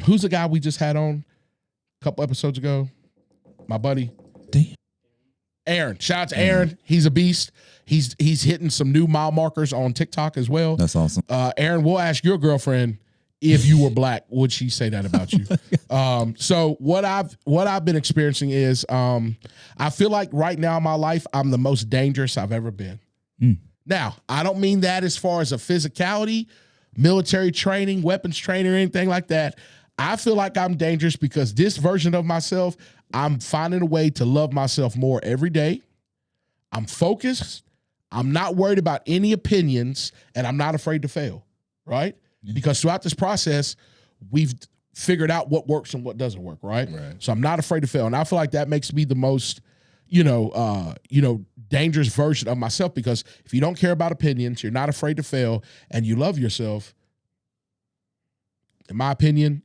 Who's the guy we just had on a couple episodes ago? My buddy. Damn. Aaron. Shout out to Aaron. He's a beast. He's hitting some new mile markers on TikTok as well. That's awesome. Aaron, we'll ask your girlfriend, if you were black, would she say that about you? So what I've been experiencing is I feel like right now in my life, I'm the most dangerous I've ever been. Now, I don't mean that as far as a physicality, military training, weapons training, or anything like that. I feel like I'm dangerous because this version of myself, I'm finding a way to love myself more every day. I'm focused. I'm not worried about any opinions, and I'm not afraid to fail, right? Because throughout this process, we've figured out what works and what doesn't work, right? So I'm not afraid to fail. And I feel like that makes me the most, dangerous version of myself, because if you don't care about opinions, you're not afraid to fail, and you love yourself, in my opinion,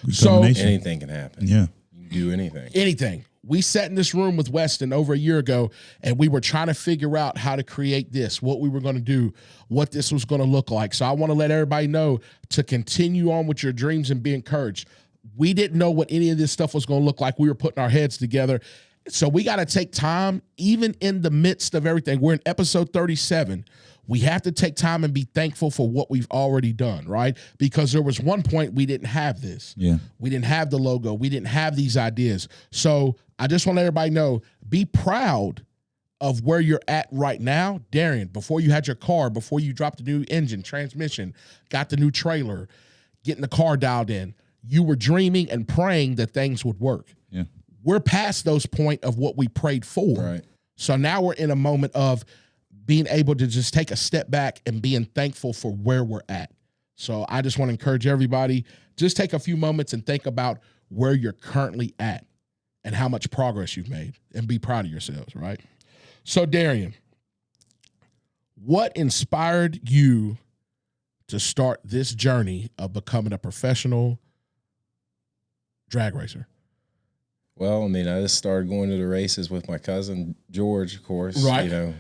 so anything can happen. Yeah. You can do anything. Anything. We sat in this room with Weston over a year ago, and we were trying to figure out how to create this, what we were going to do, what this was going to look like. So I want to let everybody know to continue on with your dreams and be encouraged. We didn't know what any of this stuff was going to look like. We were putting our heads together. So we got to take time, even in the midst of everything. We're in episode 37. We have to take time and be thankful for what we've already done, right? Because there was one point we didn't have this. Yeah. We didn't have the logo. We didn't have these ideas. So I just want to let everybody know, be proud of where you're at right now. Darrian, before you had your car, before you dropped the new engine, transmission, got the new trailer, getting the car dialed in, you were dreaming and praying that things would work. Yeah. We're past those point of what we prayed for. Right. So now we're in a moment of being able to just take a step back and being thankful for where we're at. So I just want to encourage everybody, just take a few moments and think about where you're currently at and how much progress you've made, and be proud of yourselves, right? So Darrian, what inspired you to start this journey of becoming a professional drag racer? Well, I just started going to the races with my cousin George, of course. Right.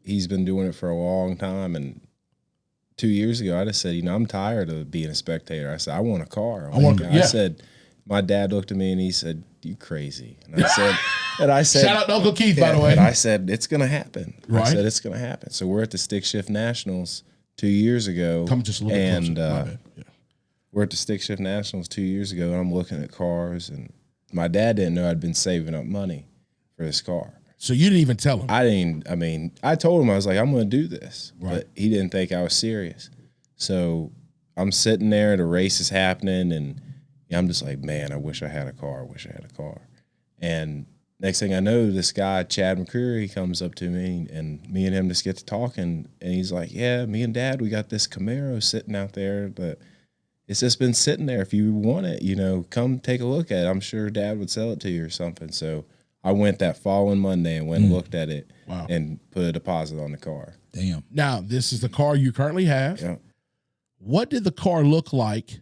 He's been doing it for a long time, and 2 years ago, I just said, I'm tired of being a spectator. I said, I want a car. I said, my dad looked at me and he said, you crazy. And I said, shout out to Uncle Keith, by the way. And I said, it's going to happen. Right. I said, it's going to happen. So we're at the Stick Shift Nationals 2 years ago. Come just a little bit closer. We're at the Stick Shift Nationals 2 years ago, and I'm looking at cars, and my dad didn't know I'd been saving up money for this car. So you didn't even tell him? I told him, I was like, I'm going to do this. Right. But he didn't think I was serious. So I'm sitting there, the race is happening, and I'm just like, man, I wish I had a car. And next thing I know, this guy, Chad McCreary, comes up to me, and me and him just get to talking, and he's like, yeah, me and Dad, we got this Camaro sitting out there, but it's just been sitting there. If you want it, come take a look at it. I'm sure Dad would sell it to you or something. So I went that following Monday and went and looked at it and put a deposit on the car. Damn. Now, this is the car you currently have. Yeah. What did the car look like?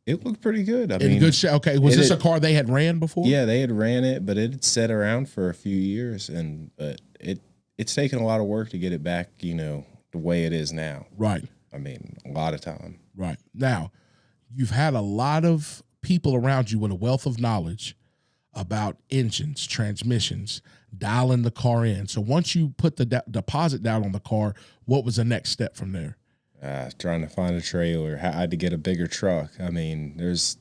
It looked pretty good. In good shape. Okay. Was this a car they had ran before? Yeah, they had ran it, but it had sat around for a few years, but it's taken a lot of work to get it back, the way it is now. Right. A lot of time. Right. Now, you've had a lot of people around you with a wealth of knowledge about engines, transmissions, dialing the car in. So once you put the deposit down on the car, what was the next step from there? Trying to find a trailer. I had to get a bigger truck. There's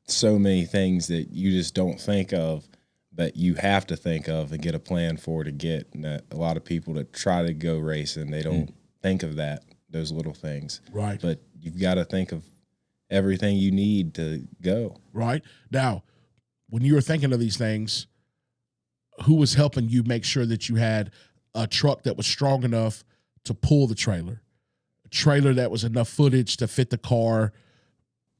so many things that you just don't think of, but you have to think of and get a plan for to get. And a lot of people that try to go racing, they don't think of those little things. Right. But you've got to think of everything you need to go. Right. Now, when you were thinking of these things, who was helping you make sure that you had a truck that was strong enough to pull the trailer? A trailer that was enough footage to fit the car?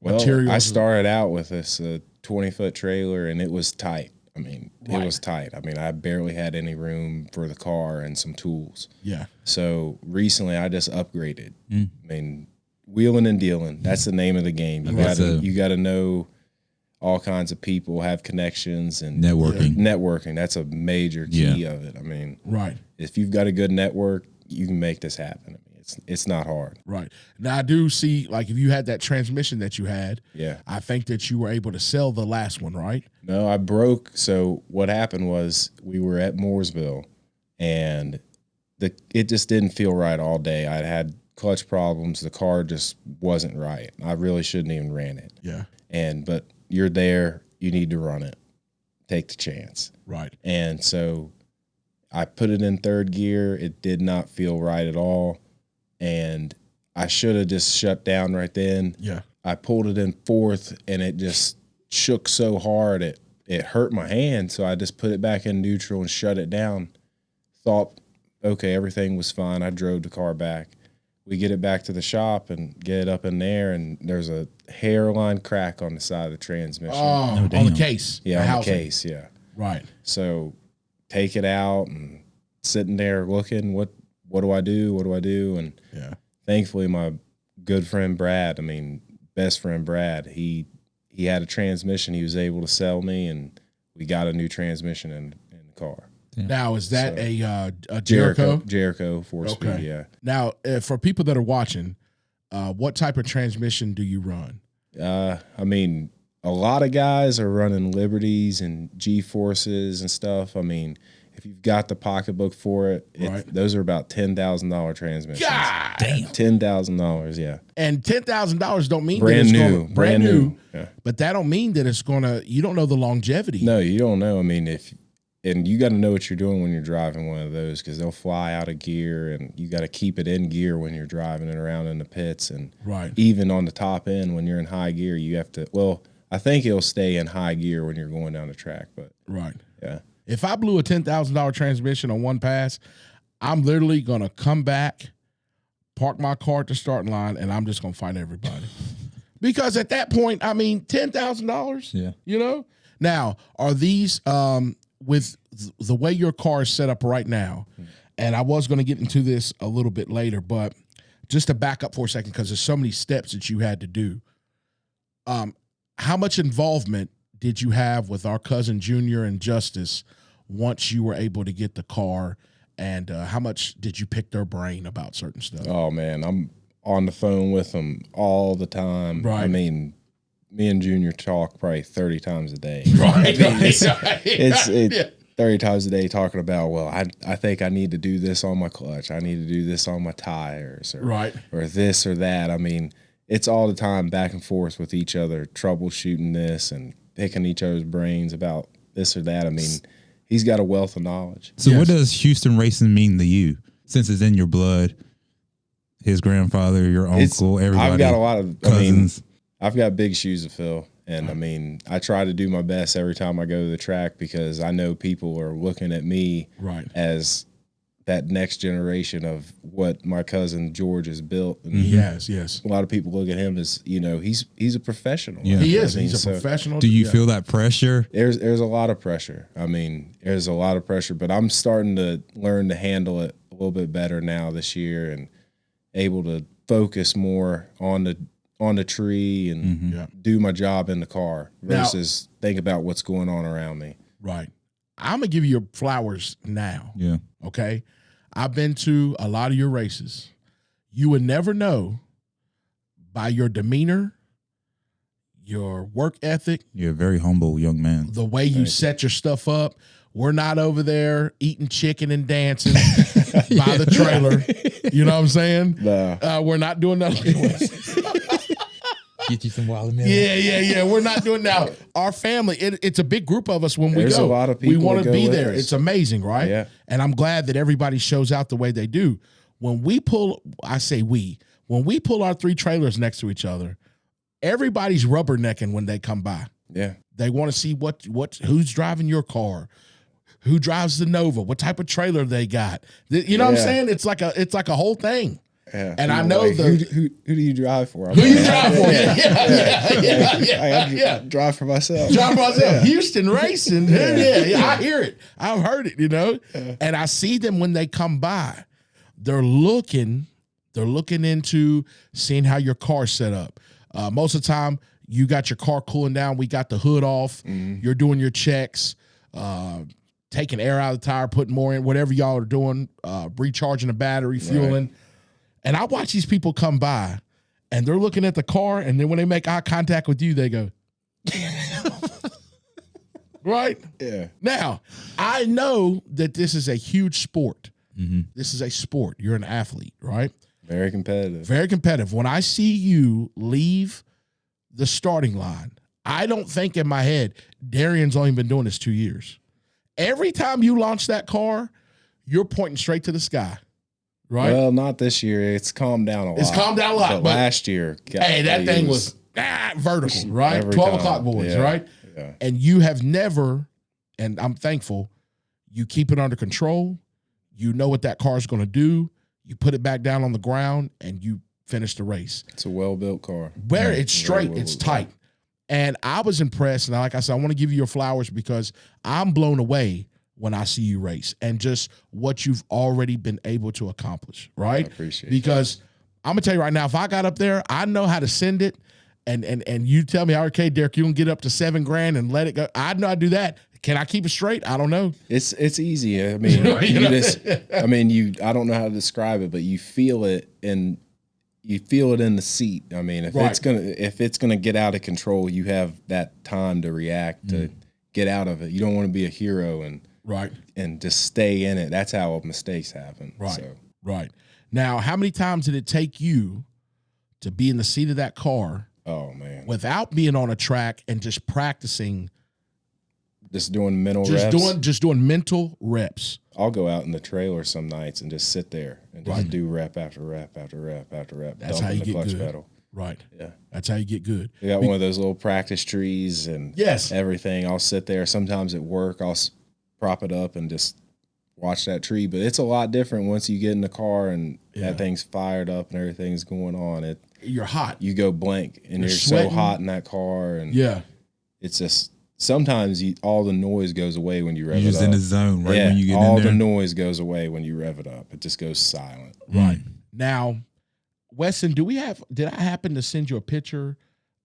Well, I started out with this 20-foot trailer, and it was tight. It was tight. I barely had any room for the car and some tools. Yeah. So recently I just upgraded. Wheeling and dealing. That's the name of the game. You gotta know all kinds of people, have connections, and networking. That's a major key of it. Right. If you've got a good network, you can make this happen. It's not hard. Right. Now I do see, like, if you had that transmission that you had, I think that you were able to sell the last one, right? No, I broke. So what happened was we were at Mooresville, and it just didn't feel right all day. I'd had clutch problems. The car just wasn't right. I really shouldn't even ran it. Yeah. But you're there, you need to run it. Take the chance. Right. And so I put it in third gear. It did not feel right at all. And I should have just shut down right then. Yeah. I pulled it in fourth, and it just shook so hard it hurt my hand. So I just put it back in neutral and shut it down. Thought, okay, everything was fine. I drove the car back. We get it back to the shop and get it up in there, and there's a hairline crack on the side of the transmission. Oh, on the case. Yeah, on the case, yeah. Right. So take it out and sitting there looking, what do I do? What do I do? And thankfully my good friend Brad, best friend Brad, he had a transmission he was able to sell me, and we got a new transmission in the car. Now, is that a Jericho? Jericho 4-speed, yeah. Now, for people that are watching, what type of transmission do you run? A lot of guys are running Liberties and G-Forces and stuff. If you've got the pocketbook for it, those are about $10,000 transmissions. God damn. $10,000, yeah. And $10,000 don't mean brand that it's new, brand new. Yeah. But that don't mean that it's you don't know the longevity. No, you don't know. And you got to know what you're doing when you're driving one of those, because they'll fly out of gear, and you got to keep it in gear when you're driving it around in the pits. And even on the top end, when you're in high gear, you have to, I think it'll stay in high gear when you're going down the track, but yeah. If I blew a $10,000 transmission on one pass, I'm literally going to come back, park my car at the starting line, and I'm just going to fight everybody. Because at that point, $10,000, Now, are these, with the way your car is set up right now, and I was going to get into this a little bit later, but just to back up for a second, because there's so many steps that you had to do. How much involvement did you have with our cousin Junior and Justice once you were able to get the car, and how much did you pick their brain about certain stuff? Oh man, I'm on the phone with them all the time. Right. Me and Junior talk probably 30 times a day. Right. It's 30 times a day talking about, I think I need to do this on my clutch. I need to do this on my tires, or this or that. It's all the time back and forth with each other, troubleshooting this and picking each other's brains about this or that. he's got a wealth of knowledge. So what does Houston racing mean to you? Since it's in your blood, his grandfather, your uncle, everybody. I've got a lot of cousins. I've got big shoes to fill. And I mean, I try to do my best every time I go to the track because I know people are looking at me as that next generation of what my cousin George has built. And yes. A lot of people look at him as, he's a professional. Yeah. He is. He's a professional. Do you feel that pressure? There's a lot of pressure. I mean, there's a lot of pressure, but I'm starting to learn to handle it a little bit better now this year and able to focus more on the tree and do my job in the car versus think about what's going on around me. Right. I'm going to give you your flowers now. Yeah. Okay. I've been to a lot of your races. You would never know by your demeanor, your work ethic. You're a very humble young man. The way you set your stuff up. We're not over there eating chicken and dancing by the trailer. You know what I'm saying? No. We're not doing that. Get you some watermelon. Yeah. We're not doing now. Our family, it's a big group of us when we go. There's a lot of people we want to be there. us. It's amazing, right? Yeah. And I'm glad that everybody shows out the way they do. When we pull, when we pull our 3 trailers next to each other, everybody's rubbernecking when they come by. Yeah. They want to see who's driving your car, who drives the Nova, what type of trailer they got. You know what I'm saying? It's like a whole thing. Yeah. And I know who do you drive for? Who you drive for? I drive for myself. Drive for myself. Yeah. Houston racing. Yeah. I hear it. I've heard it, And I see them when they come by. They're looking into seeing how your car's set up. Most of the time, you got your car cooling down. We got the hood off. Mm-hmm. You're doing your checks, taking air out of the tire, putting more in, whatever y'all are doing, recharging the battery, fueling. Right. And I watch these people come by, and they're looking at the car, and then when they make eye contact with you, they go, right? Yeah. Now, I know that this is a huge sport. Mm-hmm. This is a sport. You're an athlete, right? Very competitive. Very competitive. When I see you leave the starting line, I don't think in my head, Darrian's only been doing this 2 years. Every time you launch that car, you're pointing straight to the sky. Right. Well, not this year. It's calmed down a lot. It's calmed down a lot. But last year, that thing was vertical, right? 12 o'clock boys, right? Yeah. And you have never, and I'm thankful, you keep it under control. You know what that car is going to do. You put it back down on the ground, and you finish the race. It's a well-built car. It's straight. It's tight. And I was impressed. And like I said, I want to give you your flowers because I'm blown away when I see you race and just what you've already been able to accomplish, right? I appreciate because I'm gonna tell you right now, if I got up there, I know how to send it, and you tell me, okay, Derek, you can get up to $7,000 and let it go. I know I do that. Can I keep it straight? I don't know. It's easy. I mean, I don't know how to describe it, but you feel it in the seat. I mean, if it's gonna get out of control, you have that time to react to get out of it. You don't want to be a hero and just stay in it. That's how mistakes happen. Right. Now, how many times did it take you to be in the seat of that car? Oh man. Without being on a track and just practicing, just doing mental reps. Just doing mental reps. I'll go out in the trailer some nights and just sit there and just do rep after rep after rep after rep. That's how you get good. Pedal. Right. Yeah. That's how you get good. We got one of those little practice trees and everything. I'll sit there. Sometimes at work, I'll prop it up and just watch that tree. But it's a lot different once you get in the car and that thing's fired up and everything's going on. You're hot. You go blank and you're so hot in that car. And it's just sometimes all the noise goes away when you rev it up. You're just in the zone when you get in there. All the noise goes away when you rev it up. It just goes silent. Right. Now, Weston, did I happen to send you a picture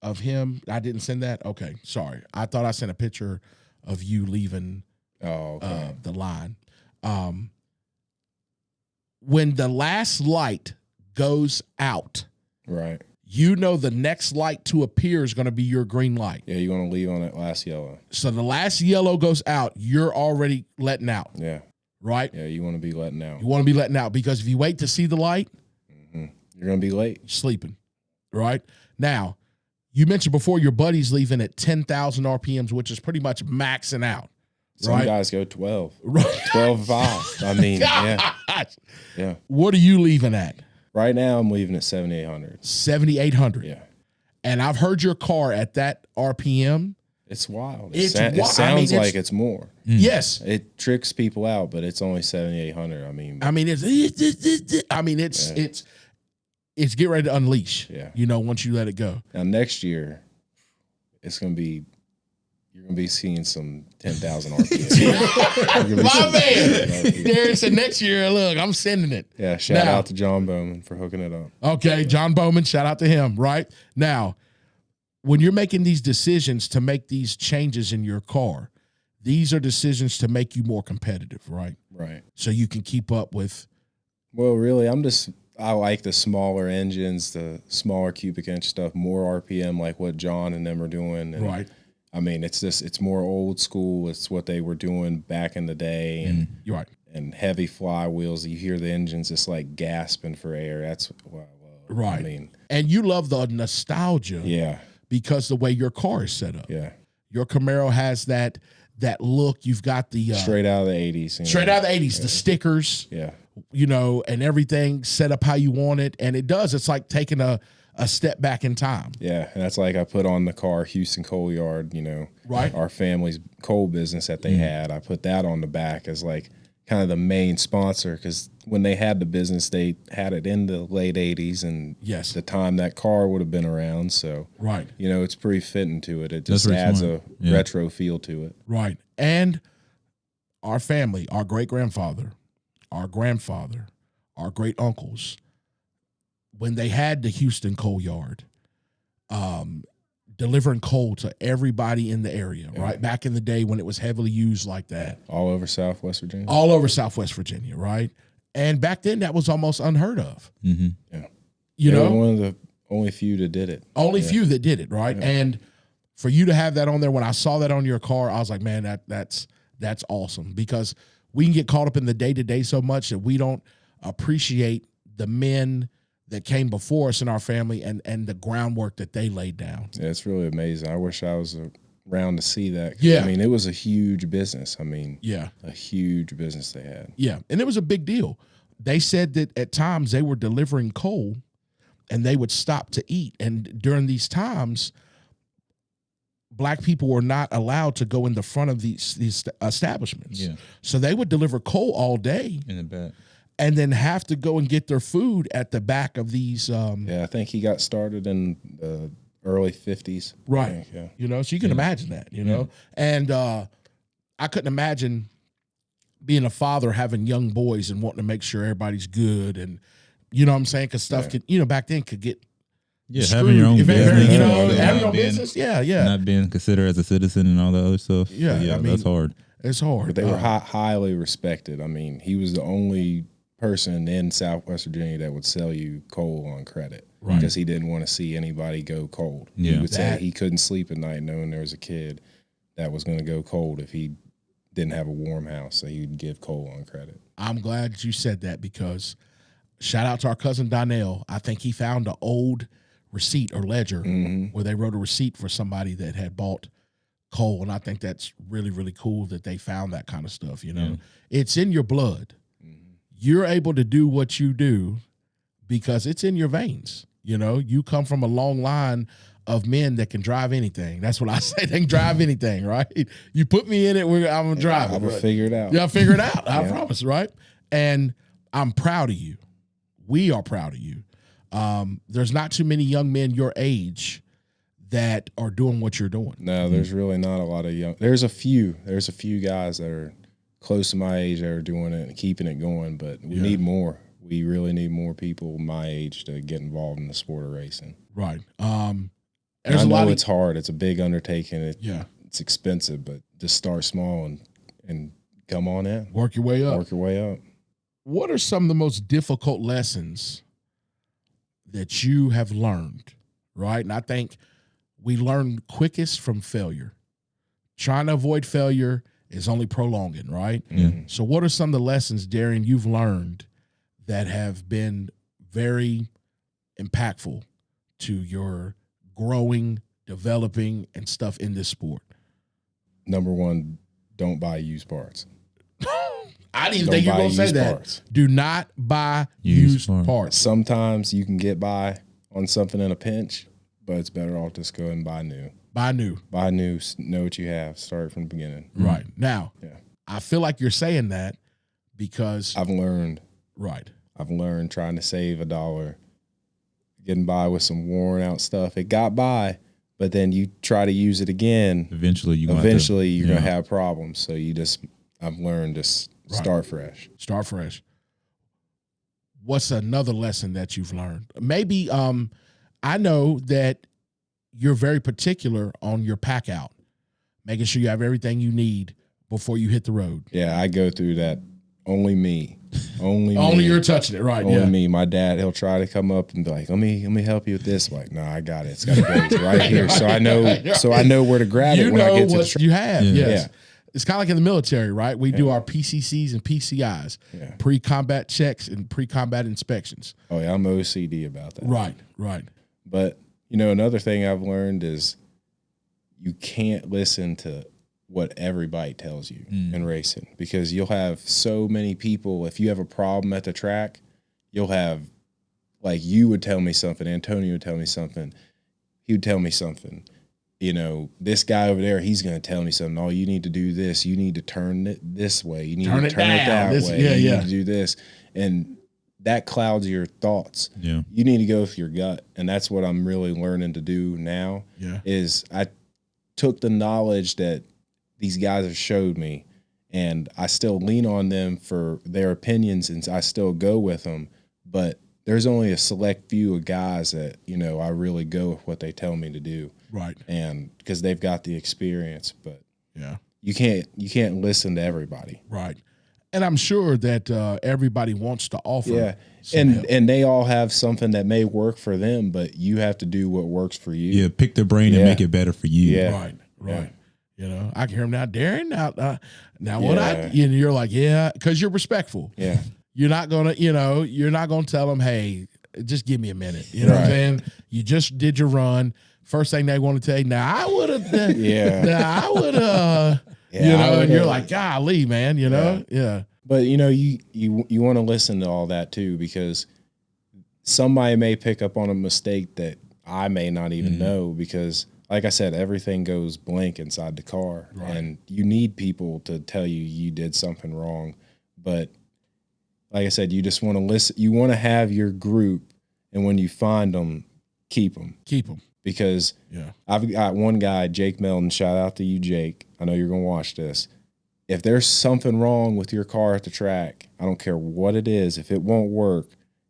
of him? I didn't send that? Okay, sorry. I thought I sent a picture of you leaving the line. When the last light goes out, right, you know the next light to appear is going to be your green light. Yeah, you want to leave on that last yellow. So the last yellow goes out, you're already letting out. Yeah. Right? Yeah, you want to be letting out. You want to be letting out because if you wait to see the light, you're going to be late. Sleeping, right? Now, you mentioned before your buddy's leaving at 10,000 RPMs, which is pretty much maxing out, Some guys go 12. Right. 12.5. I mean, yeah. What are you leaving at? Right now, I'm leaving at 7,800. 7,800. Yeah. And I've heard your car at that RPM. It's wild. It sounds like it's more. Yes. It tricks people out, but it's only 7,800. I mean, it's get ready to unleash. Yeah. You know, once you let it go. Now next year, you're gonna be seeing some 10,000 RPM. My man, Darrian said next year. Look, I'm sending it. Yeah. Shout out to John Bowman for hooking it up. Okay, John Bowman. Shout out to him. Right now, when you're making these decisions to make these changes in your car, these are decisions to make you more competitive, right? Right. So you can keep up with. Well, really, I like the smaller engines, the smaller cubic inch stuff, more RPM, like what John and them are doing. And right. I mean, it's more old school. It's what they were doing back in the day, and you're right. And heavy flywheels. You hear the engines just like gasping for air. That's what I love. Right. I mean, and you love the nostalgia. Yeah. Because the way your car is set up. Yeah. Your Camaro has that look. You've got the straight out of the 80s. Straight out of the 80s. Yeah. The stickers. Yeah. You know, and everything set up how you want it, and it does. It's like taking a step back in time. Yeah, and that's like I put on the car Houston Courtyard, you know, right? Our family's coal business that they had. I put that on the back as like kind of the main sponsor, because when they had the business, they had it in the late 80s, and yes, the time that car would have been around. So right, you know, it's pretty fitting to it. It just adds a retro feel to it. Right, and our family, our great-grandfather, our grandfather, our great-uncles, when they had the Houston Courtyard, delivering coal to everybody in the area, right? Back in the day when it was heavily used like that. All over Southwest Virginia. All over Southwest Virginia, right? And back then that was almost unheard of. Mm-hmm. Yeah. You know? One of the only few that did it. Only few that did it, right? Yeah. And for you to have that on there, when I saw that on your car, I was like, man, that's awesome, because we can get caught up in the day-to-day so much that we don't appreciate the men that came before us in our family and the groundwork that they laid down. Yeah, it's really amazing. I wish I was around to see that. Yeah. I mean, it was a huge business. I mean, yeah, a huge business they had. Yeah, and it was a big deal. They said that at times they were delivering coal and they would stop to eat. And during these times, Black people were not allowed to go in the front of these establishments. Yeah. So they would deliver coal all day. In the back. And then have to go and get their food at the back of these. Yeah, I think he got started in the early 50s. Right. Yeah. You know, so you can imagine that, you know. And I couldn't imagine being a father having young boys and wanting to make sure everybody's good. And, you know what I'm saying? Because stuff could, you know, back then could get having your own business. You know, having your own business. Yeah. Not being considered as a citizen and all the other stuff. Yeah. So, I mean, that's hard. It's hard. But they were highly respected. I mean, he was the only person in Southwest Virginia that would sell you coal on credit, right? Because he didn't want to see anybody go cold. Yeah. He would say he couldn't sleep at night knowing there was a kid that was going to go cold if he didn't have a warm house, so he'd give coal on credit. I'm glad you said that, because shout out to our cousin Donnell. I think he found an old receipt or ledger where they wrote a receipt for somebody that had bought coal, and I think that's really, really cool that they found that kind of stuff. You know, it's in your blood. You're able to do what you do because it's in your veins. You know, you come from a long line of men that can drive anything. That's what I say. They can drive anything, right? You put me in it, I'm going to drive it. I'm going to figure it out. Yeah, I'll figure it out. I promise, right? And I'm proud of you. We are proud of you. There's not too many young men your age that are doing what you're doing. No, there's really not a lot of young. There's a few guys that are close to my age that are doing it and keeping it going, but we need more. We really need more people my age to get involved in the sport of racing. Right. I know it's hard. It's a big undertaking. It's expensive, but just start small and come on in. Work your way up. Work your way up. What are some of the most difficult lessons that you have learned, right? And I think we learn quickest from failure. Trying to avoid failure is only prolonging, right? Mm-hmm. So what are some of the lessons, Darrian, you've learned that have been very impactful to your growing, developing, and stuff in this sport? Number one, don't buy used parts. I didn't think you were going to say that. Parts. Do not buy used parts. Sometimes you can get by on something in a pinch, but it's better off just go and buy new. Buy new. Buy new. Know what you have. Start from the beginning. Right. Now, I feel like you're saying that because I've learned. Right. I've learned trying to save $1, getting by with some worn out stuff. It got by, but then you try to use it again. Eventually, you're gonna have problems. So I've learned to start fresh. Start fresh. What's another lesson that you've learned? Maybe I know that you're very particular on your pack out, making sure you have everything you need before you hit the road. Yeah, I go through that. Only me. Only you're touching it, right? Only me. My dad, he'll try to come up and be like, let me help you with this. I'm like, no, I got it. It's got to go right here. So I know where to grab it when I get to the truck. You have, yes. Yeah. It's kind of like in the military, right? We do our PCCs and PCIs, pre-combat checks and pre-combat inspections. Oh, yeah, I'm OCD about that. Right. But, another thing I've learned is you can't listen to what everybody tells you in racing, because you'll have so many people. If you have a problem at the track, you'll have, like, you would tell me something, Antonio would tell me something, he would tell me something. This guy over there, he's going to tell me something. Oh, you need to do this. You need to turn it this way. You need to turn it that way. You need to do this. And that clouds your thoughts. Yeah. You need to go with your gut. And that's what I'm really learning to do now. Is I took the knowledge that these guys have showed me, and I still lean on them for their opinions, and I still go with them. But there's only a select few of guys that, I really go with what they tell me to do. Right. And because they've got the experience, but you can't listen to everybody. Right. And I'm sure that everybody wants to offer. Yeah. And they all have something that may work for them, but you have to do what works for you. Yeah. Pick their brain and make it better for you. Yeah. Right. Yeah. I can hear him now, Darrian. Now what you're like, because you're respectful. Yeah. You're not gonna, you're not gonna tell them, hey, just give me a minute. You know what I'm saying? You just did your run. First thing they want to tell you, now I would have. Now I would have. And you're like, golly, man. Yeah. But you want to listen to all that too, because somebody may pick up on a mistake that I may not even know, because, like I said, everything goes blank inside the car, and you need people to tell you did something wrong. But like I said, you just want to listen. You want to have your group, and when you find them, keep them. Because I've got one guy, Jake Melton. Shout out to you, Jake. I know you're going to watch this. If there's something wrong with your car at the track, I don't care what it is. If it won't work,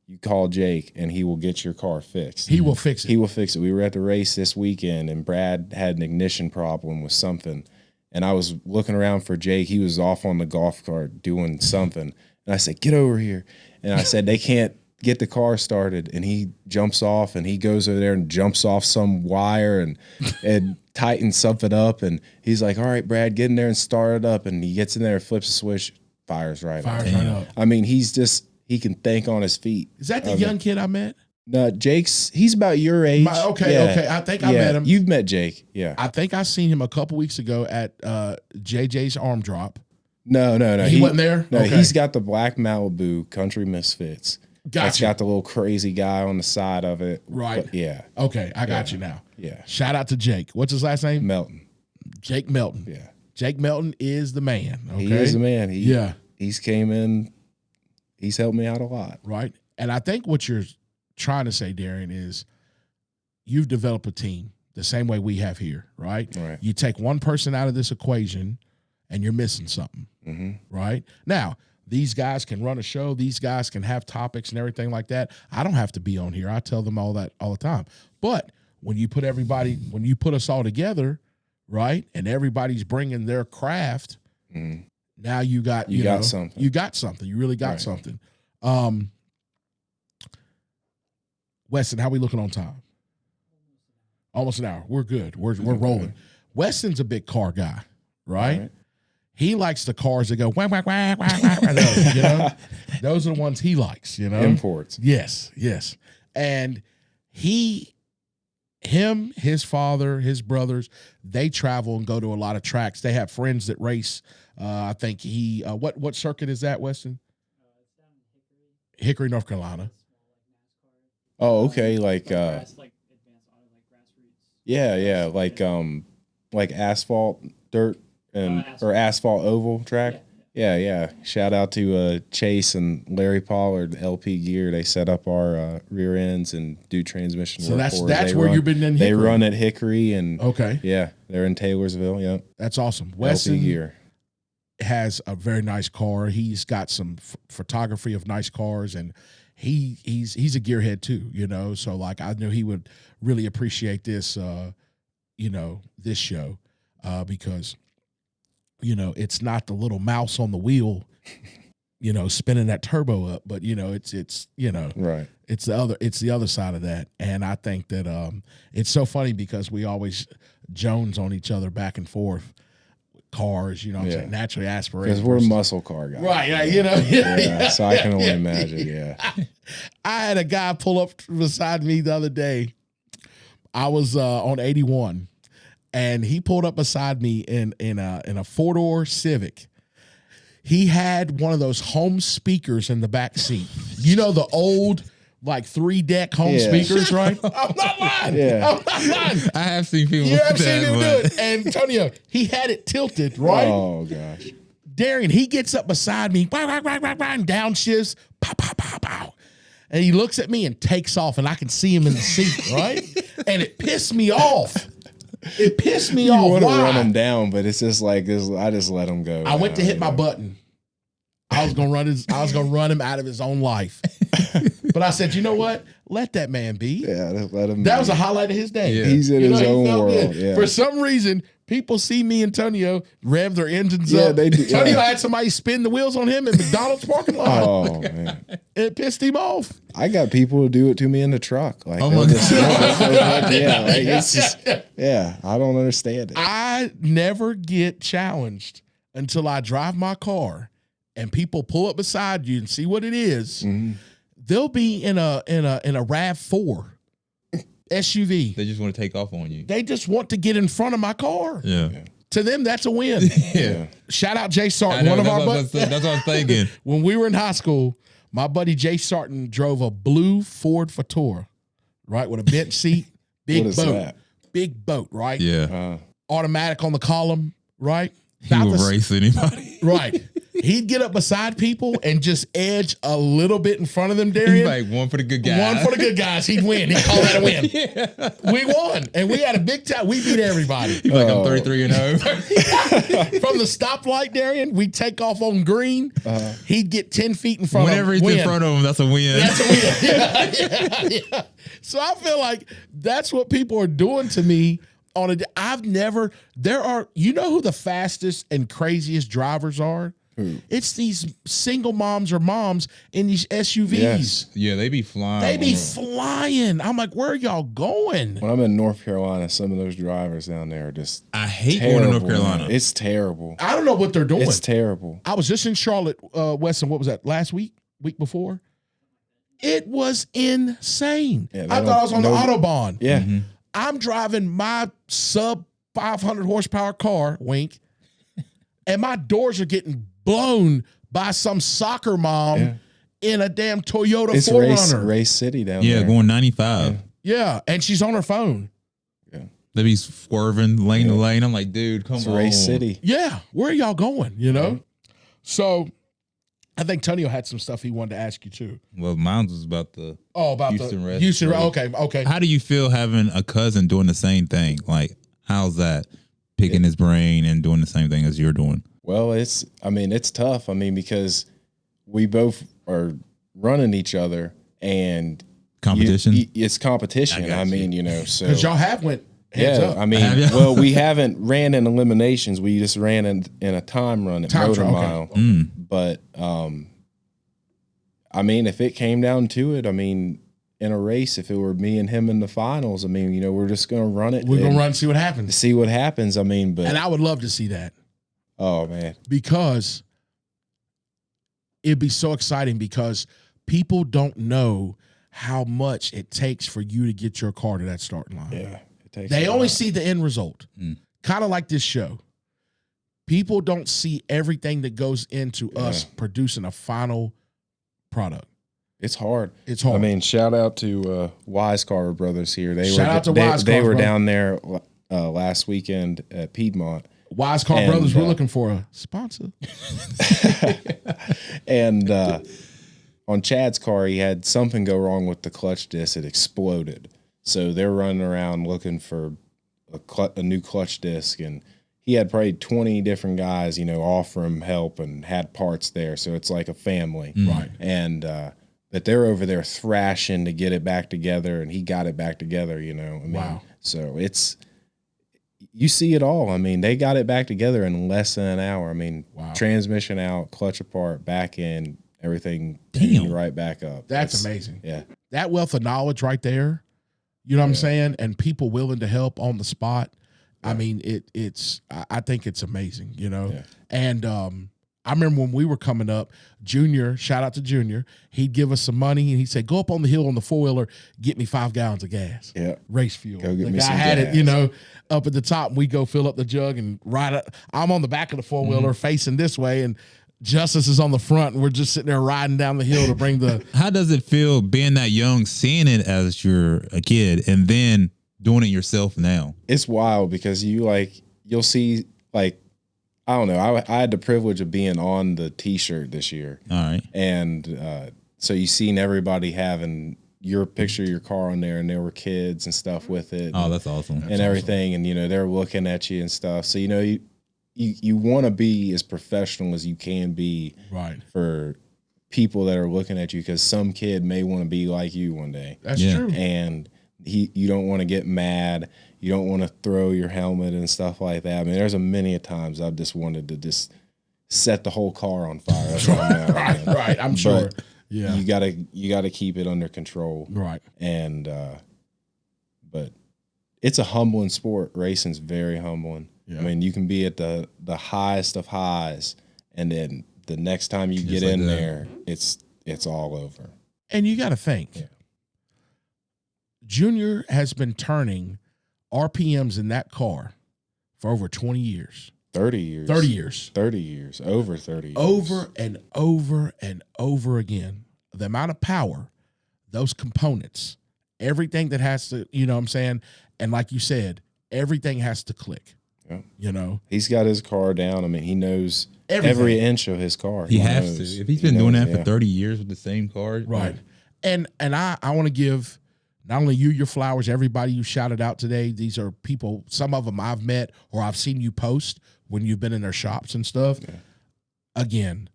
you call Jake, and he will get your car fixed. He will fix it. He will fix it. We were at the race this weekend, and Brad had an ignition problem with something. And I was looking around for Jake. He was off on the golf cart doing something. And I said, get over here. And I said, they can't get the car started. And he jumps off, and he goes over there and jumps off some wire and tightens something up. And he's like, all right, Brad, get in there and start it up. And he gets in there, flips a switch, fires right up. I mean, he can think on his feet. Is that the young kid I met? No, he's about your age. Okay. I think I met him. You've met Jake. Yeah. I think I seen him a couple weeks ago at JJ's arm drop. No. He wasn't there? No, okay. He's got the black Malibu Country Misfits. Gotcha. It's got the little crazy guy on the side of it. Right. But yeah. Okay, I got you now. Yeah. Shout out to Jake. What's his last name? Melton. Jake Melton. Yeah. Jake Melton is the man. Okay? He is the man. He's came in. He's helped me out a lot. Right. And I think what you're trying to say, Darrian, is you've developed a team the same way we have here, right? Right. You take one person out of this equation and you're missing something, right? Now, these guys can run a show. These guys can have topics and everything like that. I don't have to be on here. I tell them all that all the time. But when you put us all together, right, and everybody's bringing their craft, now you got something. You got something. You really got something. Weston, how we looking on time? Almost an hour. We're good. We're rolling. Weston's a big car guy, right? He likes the cars that go wah, wah, wah, wah, wah, those are the ones he likes, Imports. Yes. And he him, his father, his brothers, they travel and go to a lot of tracks. They have friends that race. I think he what circuit is that, Weston? Hickory, North Carolina. Oh, okay. Like asphalt dirt and or asphalt oval track. Yeah. Shout out to Chase and Larry Pollard, LP Gear. They set up our rear ends and do transmission work. So that's where you've been in Hickory. They run at Hickory and okay. Yeah, they're in Taylorsville. Yep. That's awesome. Weston LP Gear has a very nice car. He's got some photography of nice cars, and he's a gearhead too, you know. So like I knew he would really appreciate this this show because it's not the little mouse on the wheel, spinning that turbo up, but it's right. It's the other side of that. And I think that it's so funny because we always Jones on each other back and forth. Cars, what I'm saying, naturally aspirated. Because we're muscle car guys. Right, yeah, so I can only imagine, I had a guy pull up beside me the other day. I was on 81, and he pulled up beside me in a 4-door Civic. He had one of those home speakers in the back seat. The old like 3-deck home speakers, right? I'm not lying. Yeah. I'm not lying. I have seen people. You have seen him do it. And Antonio, he had it tilted, right? Oh gosh. Darrian, he gets up beside me, and downshifts, pow, pow, pow, pow. And he looks at me and takes off, and I can see him in the seat, right? And it pissed me off. It pissed me off. You want to Why? run him down, but it's just like this. I just let him go. I went to hit my button. I was gonna run him out of his own life. But I said, you know what? Let that man be. Yeah, just let him. That was a highlight of his day. Yeah. He's in his own world. Yeah. For some reason, people see me and Antonio rev their engines up. They do. Antonio had somebody spin the wheels on him in McDonald's parking lot. Oh man, it pissed him off. I got people who do it to me in the truck. Like, oh my God. it's just, I don't understand it. I never get challenged until I drive my car and people pull up beside you and see what it is. Mm-hmm. They'll be in a RAV4 SUV. They just want to take off on you. They just want to get in front of my car. Yeah. To them, that's a win. Yeah. Shout out Jay Sarton, one of our buddies. That's what I was thinking. When we were in high school, my buddy Jay Sarton drove a blue Ford Futura, right, with a bench seat, big boat, right? Yeah. Automatic on the column, right? He would race anybody. Right. He'd get up beside people and just edge a little bit in front of them, Darrian. He's like, one for the good guys. One for the good guys. He'd win. He'd call that a win. Yeah. We won. And we had a big time. We beat everybody. He's like, I'm 33-0. From the stoplight, Darrian, we'd take off on green. He'd get 10 feet in front Whenever of him. Whenever he's in front of him, that's a win. That's a win. Yeah. So I feel like that's what people are doing to me. You know who the fastest and craziest drivers are? It's these single moms or moms in these SUVs. Yes. Yeah, they be flying. They be flying. I'm like, where are y'all going? When I'm in North Carolina, some of those drivers down there are just I hate going to North Carolina. Man. It's terrible. I don't know what they're doing. It's terrible. I was just in Charlotte, Weston. What was that? Last week before? It was insane. Yeah, I thought I was on the Autobahn. Yeah. Mm-hmm. I'm driving my sub 500 horsepower car, wink, and my doors are getting blown by some soccer mom in a damn Toyota 4Runner. Race City down there. Yeah, going 95. Yeah, and she's on her phone. Yeah. They be swerving lane to lane. I'm like, dude, come on. Race City. Yeah, where are y'all going, So I think Tonio had some stuff he wanted to ask you too. Well, mine was about the Houston race. Okay. How do you feel having a cousin doing the same thing? Like, how's that? Picking his brain and doing the same thing as you're doing. Well, it's tough. Because we both are running each other and competition. It's competition. So because y'all have went heads up. Well, we haven't ran in eliminations. We just ran in a time run at Motor Mile. Okay. But if it came down to it, in a race, if it were me and him in the finals, we're just gonna run it. We're gonna run and see what happens. See what happens. But and I would love to see that. Oh man, because it'd be so exciting because people don't know how much it takes for you to get your car to that starting line. Yeah. It takes They a only lot. see the end result. Kind of like this show. People don't see everything that goes into us producing a final product. It's hard. It's hard. I mean, shout out to Wise Car Brothers here. They Wise were Car, down there last weekend at Piedmont. Wise Car Brothers, we're looking for a sponsor. And on Chad's car, he had something go wrong with the clutch disc. It exploded. So they're running around looking for a new clutch disc, and he had probably 20 different guys, offer him help and had parts there. So it's like a family. Right. And but they're over there thrashing to get it back together, and he got it back together, Wow. So you see it all. I mean, they got it back together in less than an hour. I mean, transmission out, clutch apart, back in, everything tuned right back up. That's amazing. Yeah. That wealth of knowledge right there, you know what I'm saying? And people willing to help on the spot. I mean, I think it's amazing, Yeah. And I remember when we were coming up, Junior, shout out to Junior, he'd give us some money and he'd say, go up on the hill on the 4-wheeler, get me 5 gallons of gas. Yeah. Race fuel. Go get the me guy some had gas. it, up at the top, and we go fill up the jug and ride it. I'm on the back of the 4-wheeler facing this way, and Justice is on the front, and we're just sitting there riding down the hill to bring the. How does it feel being that young, seeing it as you're a kid, and then doing it yourself now? It's wild because you'll see, I don't know. I had the privilege of being on the T-shirt this year. All right. And so you seen everybody having your picture of your car on there, and there were kids and stuff with it. Oh, that's awesome. And everything. And, they're looking at you and stuff. So, you want to be as professional as you can be for people that are looking at you, because some kid may want to be like you one day. That's true. And you don't want to get mad. You don't want to throw your helmet and stuff like that. I mean, there's many a times I've just wanted to just set the whole car on fire. That's what I'm at, man. Right. I'm sure. But yeah. You gotta keep it under control. Right. And but it's a humbling sport. Racing's very humbling. Yeah. I mean, you can be at the highest of highs, and then the next time you get in there, it's all over. And you got to think, Junior has been turning RPMs in that car for over 20 years. 30 years. 30 years. 30 years. Over 30 years. Over and over and over again. The amount of power, those components, everything that has to, you know what I'm saying? And like you said, everything has to click. Yeah. He's got his car down. I mean, he knows every inch of his car. He has to. If he's been doing that for 30 years with the same car. Right. And I want to give not only you your flowers, everybody you shouted out today. These are people, some of them I've met or I've seen you post when you've been in their shops and stuff. Yeah. Again,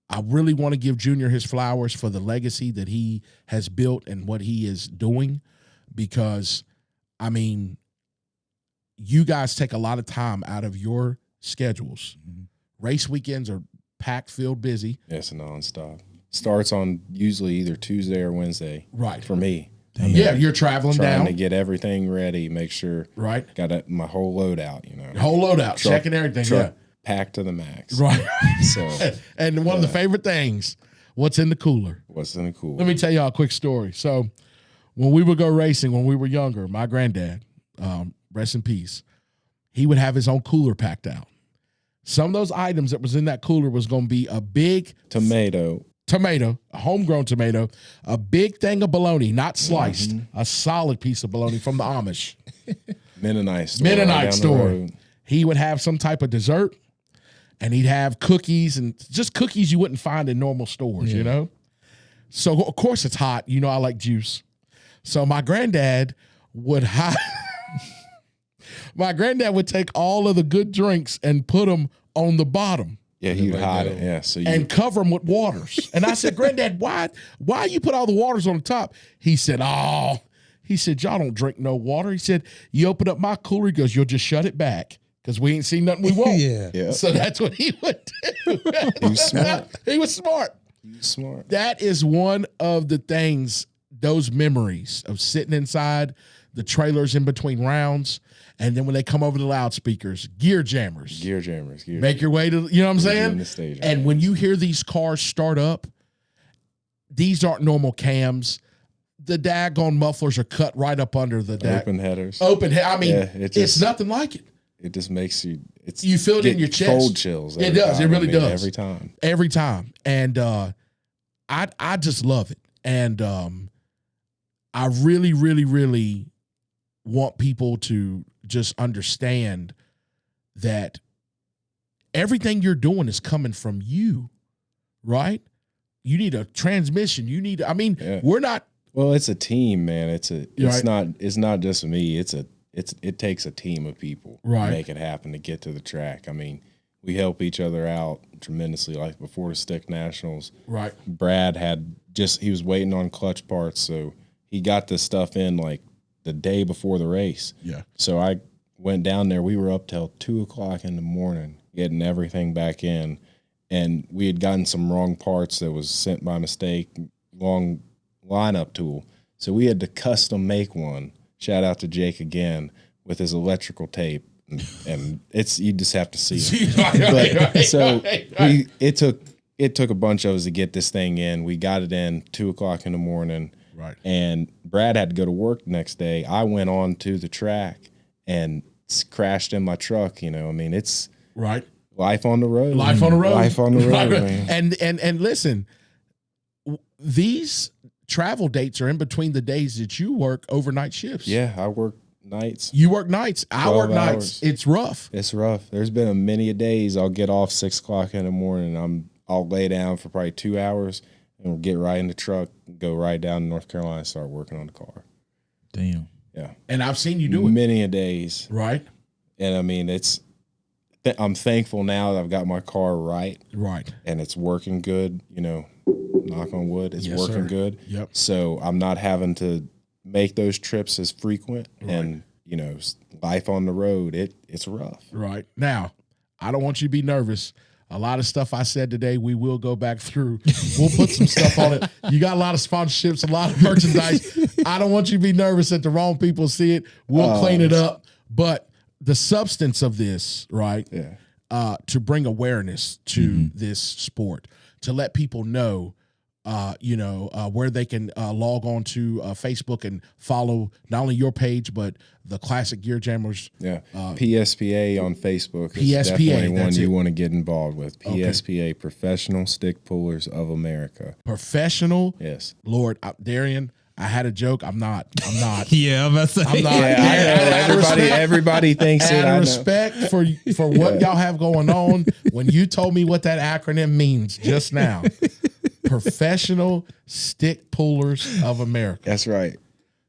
I really want to give Junior his flowers for the legacy that he has built and what he is doing, because, I mean, you guys take a lot of time out of your schedules. Mm-hmm. Race weekends are packed, filled, busy. Yes, nonstop. Starts on usually either Tuesday or Wednesday. Right. For me. I mean, yeah, you're traveling trying down to get everything ready, make sure got my whole load out, whole load out, checking everything, packed to the max. Right. So and one of the favorite things, what's in the cooler? What's in the cooler? Let me tell y'all a quick story. So when we would go racing when we were younger, my granddad, rest in peace, he would have his own cooler packed out. Some of those items that was in that cooler was going to be a big tomato, a homegrown tomato, a big thing of bologna, not sliced, a solid piece of bologna from the Amish. Mennonite store. He would have some type of dessert, and he'd have cookies, and just cookies you wouldn't find in normal stores, you know? So, of course, it's hot. You know I like juice. So my granddad would take all of the good drinks and put them on the bottom. Yeah, he would hide it. Yeah, and cover them with waters. And I said, Granddad, why you put all the waters on the top? He said, y'all don't drink no water. He said, you open up my cooler. He goes, you'll just shut it back because we ain't seen nothing we won't. Yeah. So that's what he would do. He was smart. He was smart. That is one of the things, those memories of sitting inside the trailers in between rounds. And then when they come over the loudspeakers, gear jammers. Make your way to, you know what I'm saying? The stage, and when you hear these cars start up, these aren't normal cams. the daggone mufflers are cut right up under the open headers. I mean, it's nothing like it. It just makes you. You feel it in your chest. Cold chills. It does. It really does every time. Every time, and I just love it, and I really, really, really want people to just understand that everything you're doing is coming from you, right? You need a transmission. You need. I mean, we're not. Well, it's a team, man. It's not just me. It takes a team of people to make it happen to get to the track. I mean, we help each other out tremendously. Like before the Stick Nationals, right? Brad he was waiting on clutch parts, so he got this stuff in like the day before the race. Yeah. So I went down there. We were up till 2:00 in the morning getting everything back in, and we had gotten some wrong parts that was sent by mistake, wrong lineup tool. So we had to custom make one. Shout out to Jake again with his electrical tape, and you just have to see it. It took a bunch of us to get this thing in. We got it in 2:00 in the morning. Right. And Brad had to go to work the next day. I went on to the track and crashed in my truck. I mean, it's life on the road. Life on the road. Life on the road, man. And listen, these travel dates are in between the days that you work overnight shifts. Yeah, I work nights. You work nights. I work nights. It's rough. It's rough. There's been many a days I'll get off 6:00 in the morning. I'll lay down for probably 2 hours and we'll get right in the truck, go right down to North Carolina and start working on the car. Damn. Yeah. And I've seen you do it. Many a days. Right. And I mean, I'm thankful now that I've got my car right. Right. And it's working good, knock on wood, it's working good. Yep. So I'm not having to make those trips as frequent. Right. And, life on the road, it's rough. Right. Now, I don't want you to be nervous. A lot of stuff I said today, we will go back through. We'll put some stuff on it. You got a lot of sponsorships, a lot of merchandise. I don't want you to be nervous that the wrong people see it. We'll clean it up. But the substance of this, right, to bring awareness to this sport, to let people know, where they can log on to Facebook and follow not only your page, but the Classic Gear Jammers. Yeah. PSPA on Facebook is PSPA, definitely one you want to get involved with. PSPA, Professional Stick Pullers of America. Professional? Yes. Lord, Darrian, I had a joke. I'm not. Yeah, I'm about to say. I'm not. Yeah, everybody thinks it. Out of respect for what y'all have going on, when you told me what that acronym means just now, Professional Stick Pullers of America. That's right.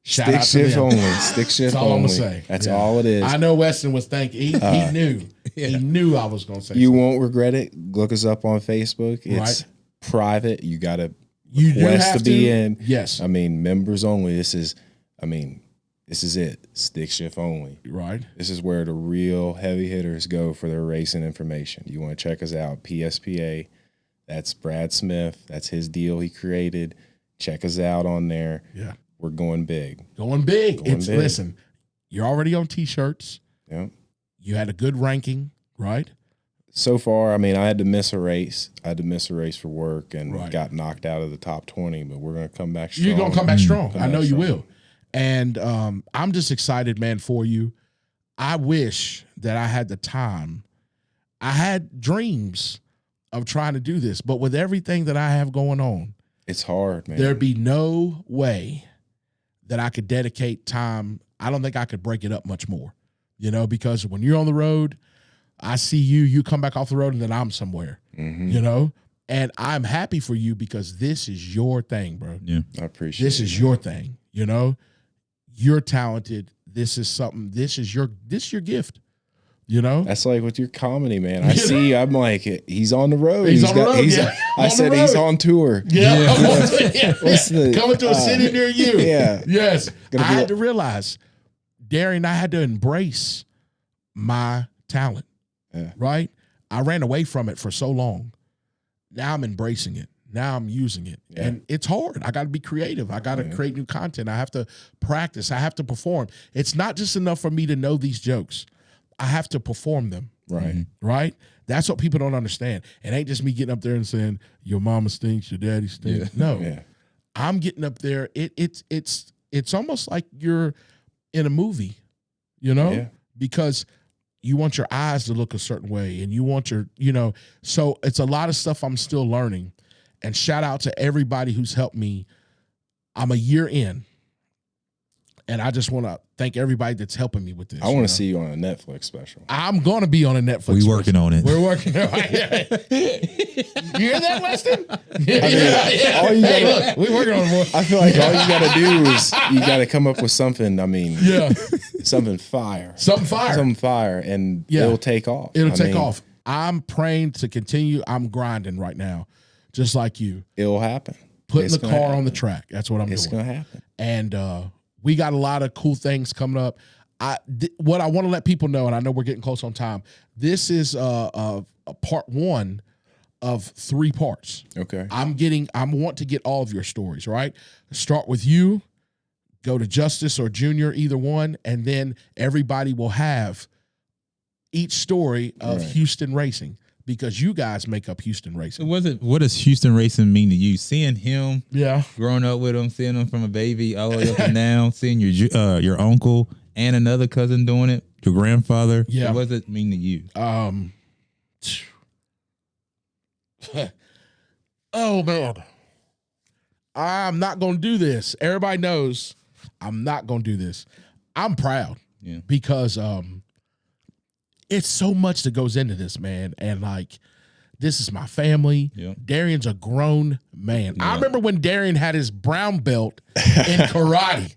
Shout Stick out to shift them. only. Stick shift That's all only. I'm gonna say. That's all it is. I know Weston was thinking. He knew. Yeah. He knew I was gonna say. You won't regret it. Look us up on Facebook. It's private. You got to request to be in. Yes. I mean, members only. This is it. Stick shift only. Right. This is where the real heavy hitters go for their racing information. You want to check us out. PSPA. That's Brad Smith. That's his deal he created. Check us out on there. Yeah. We're going big. Going big. Listen, you're already on T-shirts. Yeah. You had a good ranking, right? So far, I mean, I had to miss a race. I had to miss a race for work and got knocked out of the top 20, but we're going to come back strong. You're going to come back strong. I know you will. And I'm just excited, man, for you. I wish that I had the time. I had dreams of trying to do this, but with everything that I have going on, it's hard, man. There'd be no way that I could dedicate time. I don't think I could break it up much more, because when you're on the road, I see you come back off the road and then I'm somewhere, and I'm happy for you because this is your thing, bro. Yeah. I appreciate this it. This is your thing, you're talented. This is something, this is your gift. That's like with your comedy, man. I see. I'm like, he's on the road. He's on the road. I said he's on tour. Yeah. Coming to a city near you. Yeah. Yes. I had to realize, Darrian, I had to embrace my talent. Yeah. Right? I ran away from it for so long. Now I'm embracing it. Now I'm using it. Yeah. And it's hard. I got to be creative. I got to create new content. I have to practice. I have to perform. It's not just enough for me to know these jokes. I have to perform them. Right. Right? That's what people don't understand. It ain't just me getting up there and saying, your mama stinks, your daddy stinks. Yeah. No. Yeah. I'm getting up there. It's almost like you're in a movie, you know, Yeah. because you want your eyes to look a certain way and you want your, so it's a lot of stuff I'm still learning. And shout out to everybody who's helped me. I'm a year in. And I just want to thank everybody that's helping me with this. I want to see you on a Netflix special. I'm going to be on a Netflix We working on it. We're working on it. You hear that, Weston? All you gotta, Look, we're working on it, boy. I feel like all you got to do is you got to come up with something. I mean, something fire. Something fire. And it'll take off. It'll take off. I'm praying to continue. I'm grinding right now, just like you. It'll happen. Putting the car on the track. That's what I'm doing. It's going to happen. And we got a lot of cool things coming up. What I want to let people know, and I know we're getting close on time, this is a part 1 of 3 parts. Okay. I want to get all of your stories, right? Start with you, go to Justice or Junior, either one, and then everybody will have each story of Houston racing, because you guys make up Houston racing. What does Houston racing mean to you? Seeing him, growing up with him, seeing him from a baby all the way up and down, seeing your uncle and another cousin doing it, your grandfather. Yeah. What does it mean to you? Oh man, I'm not gonna do this. Everybody knows I'm not gonna do this. I'm proud because it's so much that goes into this, man. And like, this is my family. Yeah. Darrian's a grown man. I remember when Darrian had his brown belt in karate.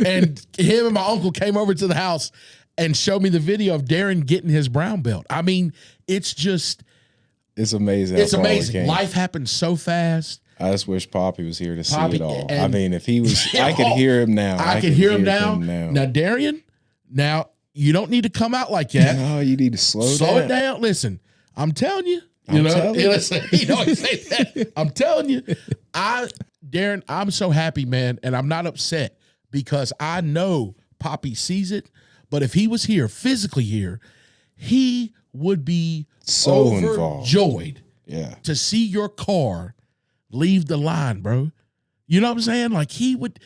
And him and my uncle came over to the house and showed me the video of Darrian getting his brown belt. I mean, it's amazing. It's amazing. Life happens so fast. I just wish Poppy was here to see it all. I mean, if he was, I could hear him now. I could hear him now. Now, Darrian, you don't need to come out like that. No, you need to slow it down. Listen, I'm telling you. Listen, you always say that. I'm telling you. Darrian, I'm so happy, man, and I'm not upset because I know Poppy sees it. But if he was here, physically here, he would be so overjoyed to see your car leave the line, bro. You know what I'm saying? Like, he would,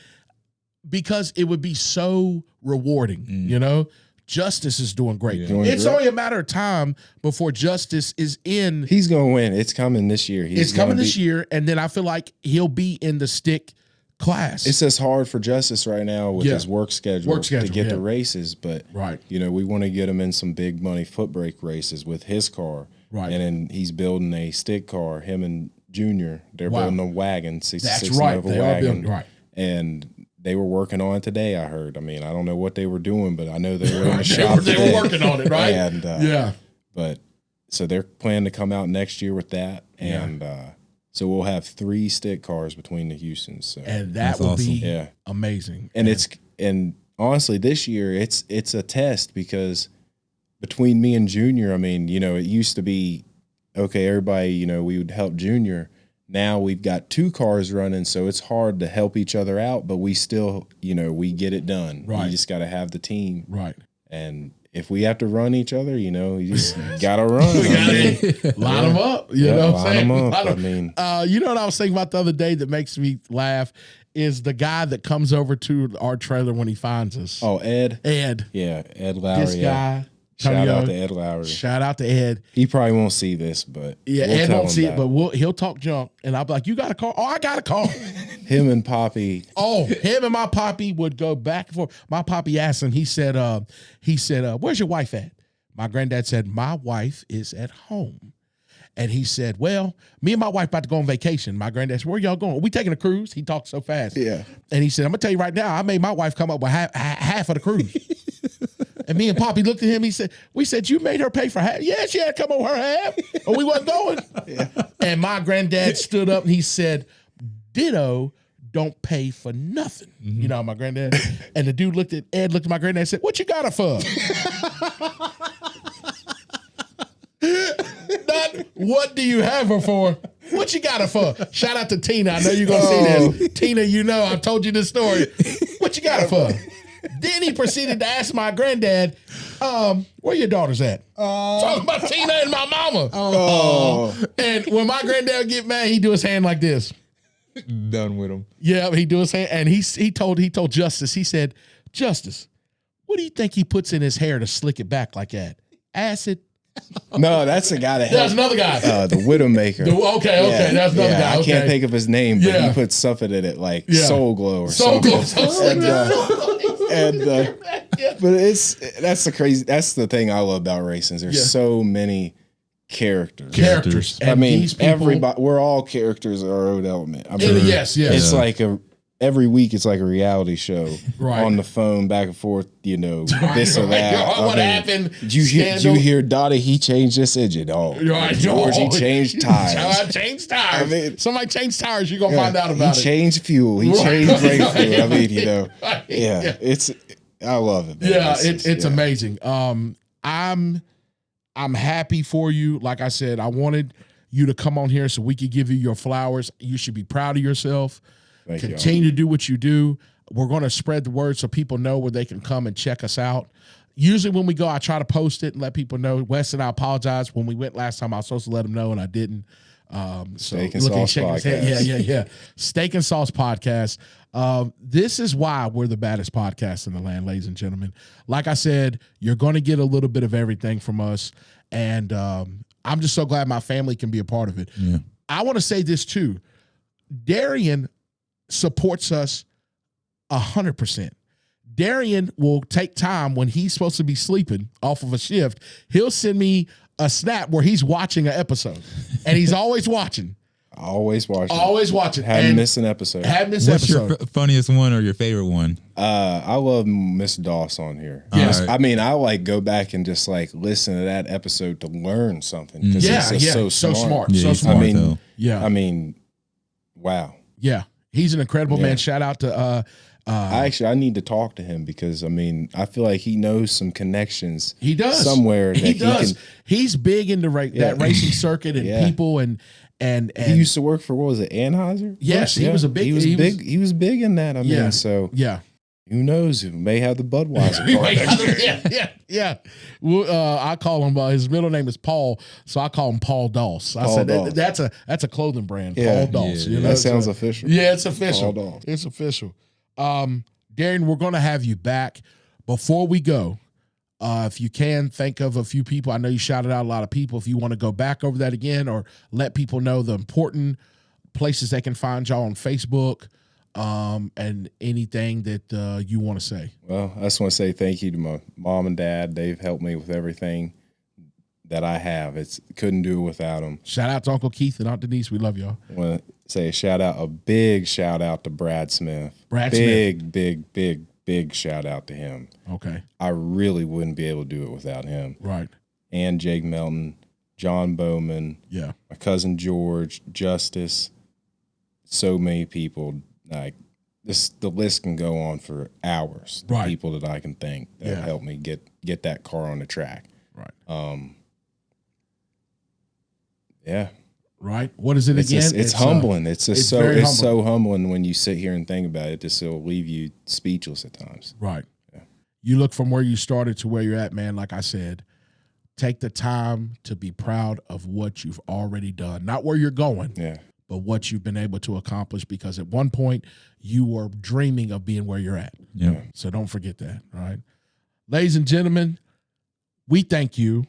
because it would be so rewarding, you know? Justice is doing great. It's only a matter of time before Justice is in. He's going to win. It's coming this year. It's coming this year, and then I feel like he'll be in the stick class. It's just hard for Justice right now with his work schedule to get the races, but we want to get him in some big money foot brake races with his car. Right. And then he's building a stick car. Him and Junior, they're building a wagon, 66 Nova wagon. And they were working on it today, I heard. I mean, I don't know what they were doing, but I know they were in the shop They were working on it, right? And but so they're planning to come out next year with that, and so we'll have 3 stick cars between the Houstons. So. And that will be amazing. And honestly, this year it's a test because between me and Junior, I mean, it used to be okay, everybody, we would help Junior. Now we've got 2 cars running, so it's hard to help each other out, but we still, we get it done. Right. You just got to have the team. Right. And if we have to run each other, you just got to run. Line them up. You know what I'm saying? Line them up. I mean, you know what I was thinking about the other day that makes me laugh is the guy that comes over to our trailer when he finds us. Oh, Ed? Ed. Yeah, Ed Lowry. This guy. Shout out to Ed Lowry. Shout out to Ed. He probably won't see this, but Ed won't see it, but he'll talk junk, and I'll be like, "You got a car? Oh, I got a car." Him and Poppy. Oh, him and my Poppy would go back and forth. My Poppy asked him. He said, "Where's your wife at?" My granddad said, "My wife is at home." And he said, "Well, me and my wife about to go on vacation." My granddad said, "Where y'all going? We taking a cruise?" He talked so fast. Yeah. And he said, "I'm gonna tell you right now, I made my wife come up with half of the cruise." And me and Poppy looked at him. He said, "We said you made her pay for half." "Yeah, she had to come over her half, or we wasn't going." Yeah. And my granddad stood up and he said, "Ditto, don't pay for nothing." You know, my granddad. And the dude looked at my granddad and said, "What you got her for?" Not, "What do you have her for?" "What you got her for?" Shout out to Tina. I know you're going to see this. Tina, I've told you this story. "What you got her for?" Then he proceeded to ask my granddad, "Where your daughters at?" Talking about Tina and my mama. And when my granddad would get mad, he'd do his hand like this. Done with him. Yeah, he do his hair, and he told Justice. He said, Justice, what do you think he puts in his hair to slick it back like that? Acid. No, that's the guy that. That's another guy. The Widowmaker. Okay, that's another guy. I can't think of his name, but he puts something in it like Soul Glow or something. But that's the thing I love about racing. There's so many characters. I mean, everybody. We're all characters in our own element. I mean, yes. It's like every week it's like a reality show on the phone, back and forth, this or that. What happened? Did you hear Dottie? He changed this engine. George, he changed tires. I mean, somebody changed tires. You're going to find out about it. He changed fuel. He changed brake fluid. I mean, I love it, man. Yeah, it's amazing. I'm happy for you. Like I said, I wanted you to come on here so we could give you your flowers. You should be proud of yourself. Continue to do what you do. We're going to spread the word so people know where they can come and check us out. Usually when we go, I try to post it and let people know. Wes and I apologize. When we went last time, I was supposed to let them know, and I didn't. Steak and Sauce Podcast. Yeah. Steak and Sauce Podcast. This is why we're the baddest podcast in the land, ladies and gentlemen. Like I said, you're going to get a little bit of everything from us, and I'm just so glad my family can be a part of it. Yeah. I want to say this too. Darrian supports us 100%. Darrian will take time when he's supposed to be sleeping off of a shift. He'll send me a snap where he's watching an episode, and he's always watching. Always watching. Hadn't missed an episode. What's your funniest one or your favorite one? I love Miss Doss on here. Yes. I mean, I like go back and just like listen to that episode to learn something. So smart. Yeah, I mean, wow. Yeah. He's an incredible man. Shout out to I need to talk to him because I mean I feel like he knows some connections. He does somewhere. He does. He's big into that racing circuit and people and he used to work for what was it, Anheuser? Yes, he was a big. He was big in that. I mean, so who knows? Who may have the Budweiser car. Yeah. I call him. His middle name is Paul, so I call him Paul Doss. I said that's a clothing brand. Paul Doss. Yeah, that sounds official. Yeah, it's official. Paul Doss. It's official. Darrian, we're going to have you back. Before we go, if you can think of a few people, I know you shouted out a lot of people. If you want to go back over that again or let people know the important places they can find y'all on Facebook, and anything that you want to say. Well, I just want to say thank you to my mom and dad. They've helped me with everything that I have. Couldn't do it without them. Shout out to Uncle Keith and Aunt Denise. We love y'all. I want to say a big shout out to Brad Smith. Big shout out to him. Okay. I really wouldn't be able to do it without him. Right. And Jake Melton, John Bowman. Yeah. My cousin George, Justice. So many people. Like the list can go on for hours. Right. People that I can thank that helped me get that car on the track. Right. Yeah. Right. What is it again? It's humbling. It's so humbling when you sit here and think about it. It'll leave you speechless at times. Right. Yeah. You look from where you started to where you're at, man. Like I said, take the time to be proud of what you've already done. Not where you're going. Yeah. But what you've been able to accomplish, because at one point you were dreaming of being where you're at. Yeah. So don't forget that. All right. Ladies and gentlemen, we thank you.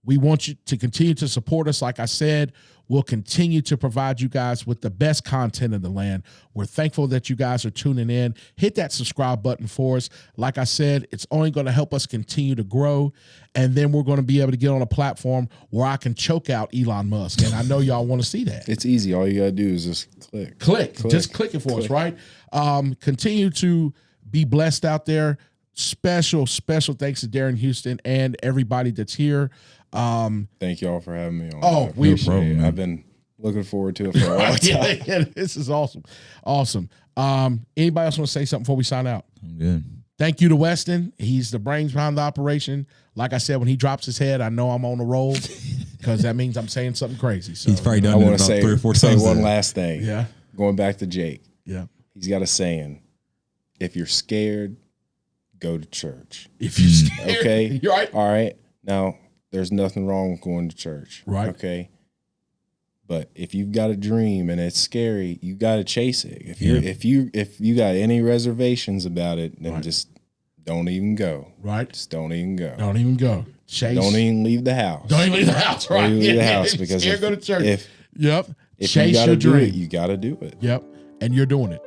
We want you to continue to support us. Like I said, we'll continue to provide you guys with the best content in the land. We're thankful that you guys are tuning in. Hit that subscribe button for us. Like I said, it's only going to help us continue to grow. And then we're going to be able to get on a platform where I can choke out Elon Musk. And I know y'all want to see that. It's easy. All you got to do is just click. Just click it for us, right? Continue to be blessed out there. Special thanks to Darrian Houston and everybody that's here. Thank y'all for having me on. Oh, we appreciate it. I've been looking forward to it for a long time. Yeah, this is awesome. Anybody else want to say something before we sign out? I'm good. Thank you to Weston. He's the brains behind the operation. Like I said, when he drops his head, I know I'm on the roll because that means I'm saying something crazy. So he's probably done it about 3 or 4 times. Say one last thing. Yeah. Going back to Jake. Yeah. He's got a saying: if you're scared, go to church. If you're scared, okay, you're right. All right. Now, there's nothing wrong with going to church. Right. Okay. But if you've got a dream and it's scary, you got to chase it. If you got any reservations about it, then just don't even go. Right. Just don't even go. Don't even go. Chase. Don't even leave the house. Don't even leave the house. Right. Don't even leave the house because go to church. If chase you your dream. You got to do it. Yep. And you're doing it.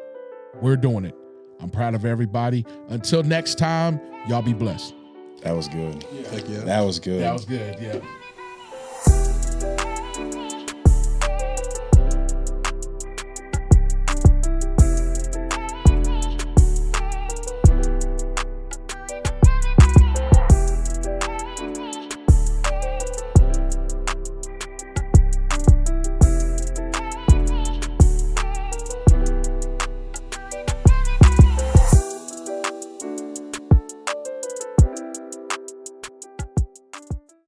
We're doing it. I'm proud of everybody. Until next time, y'all be blessed. That was good. Yeah. That was good. That was good. Yeah.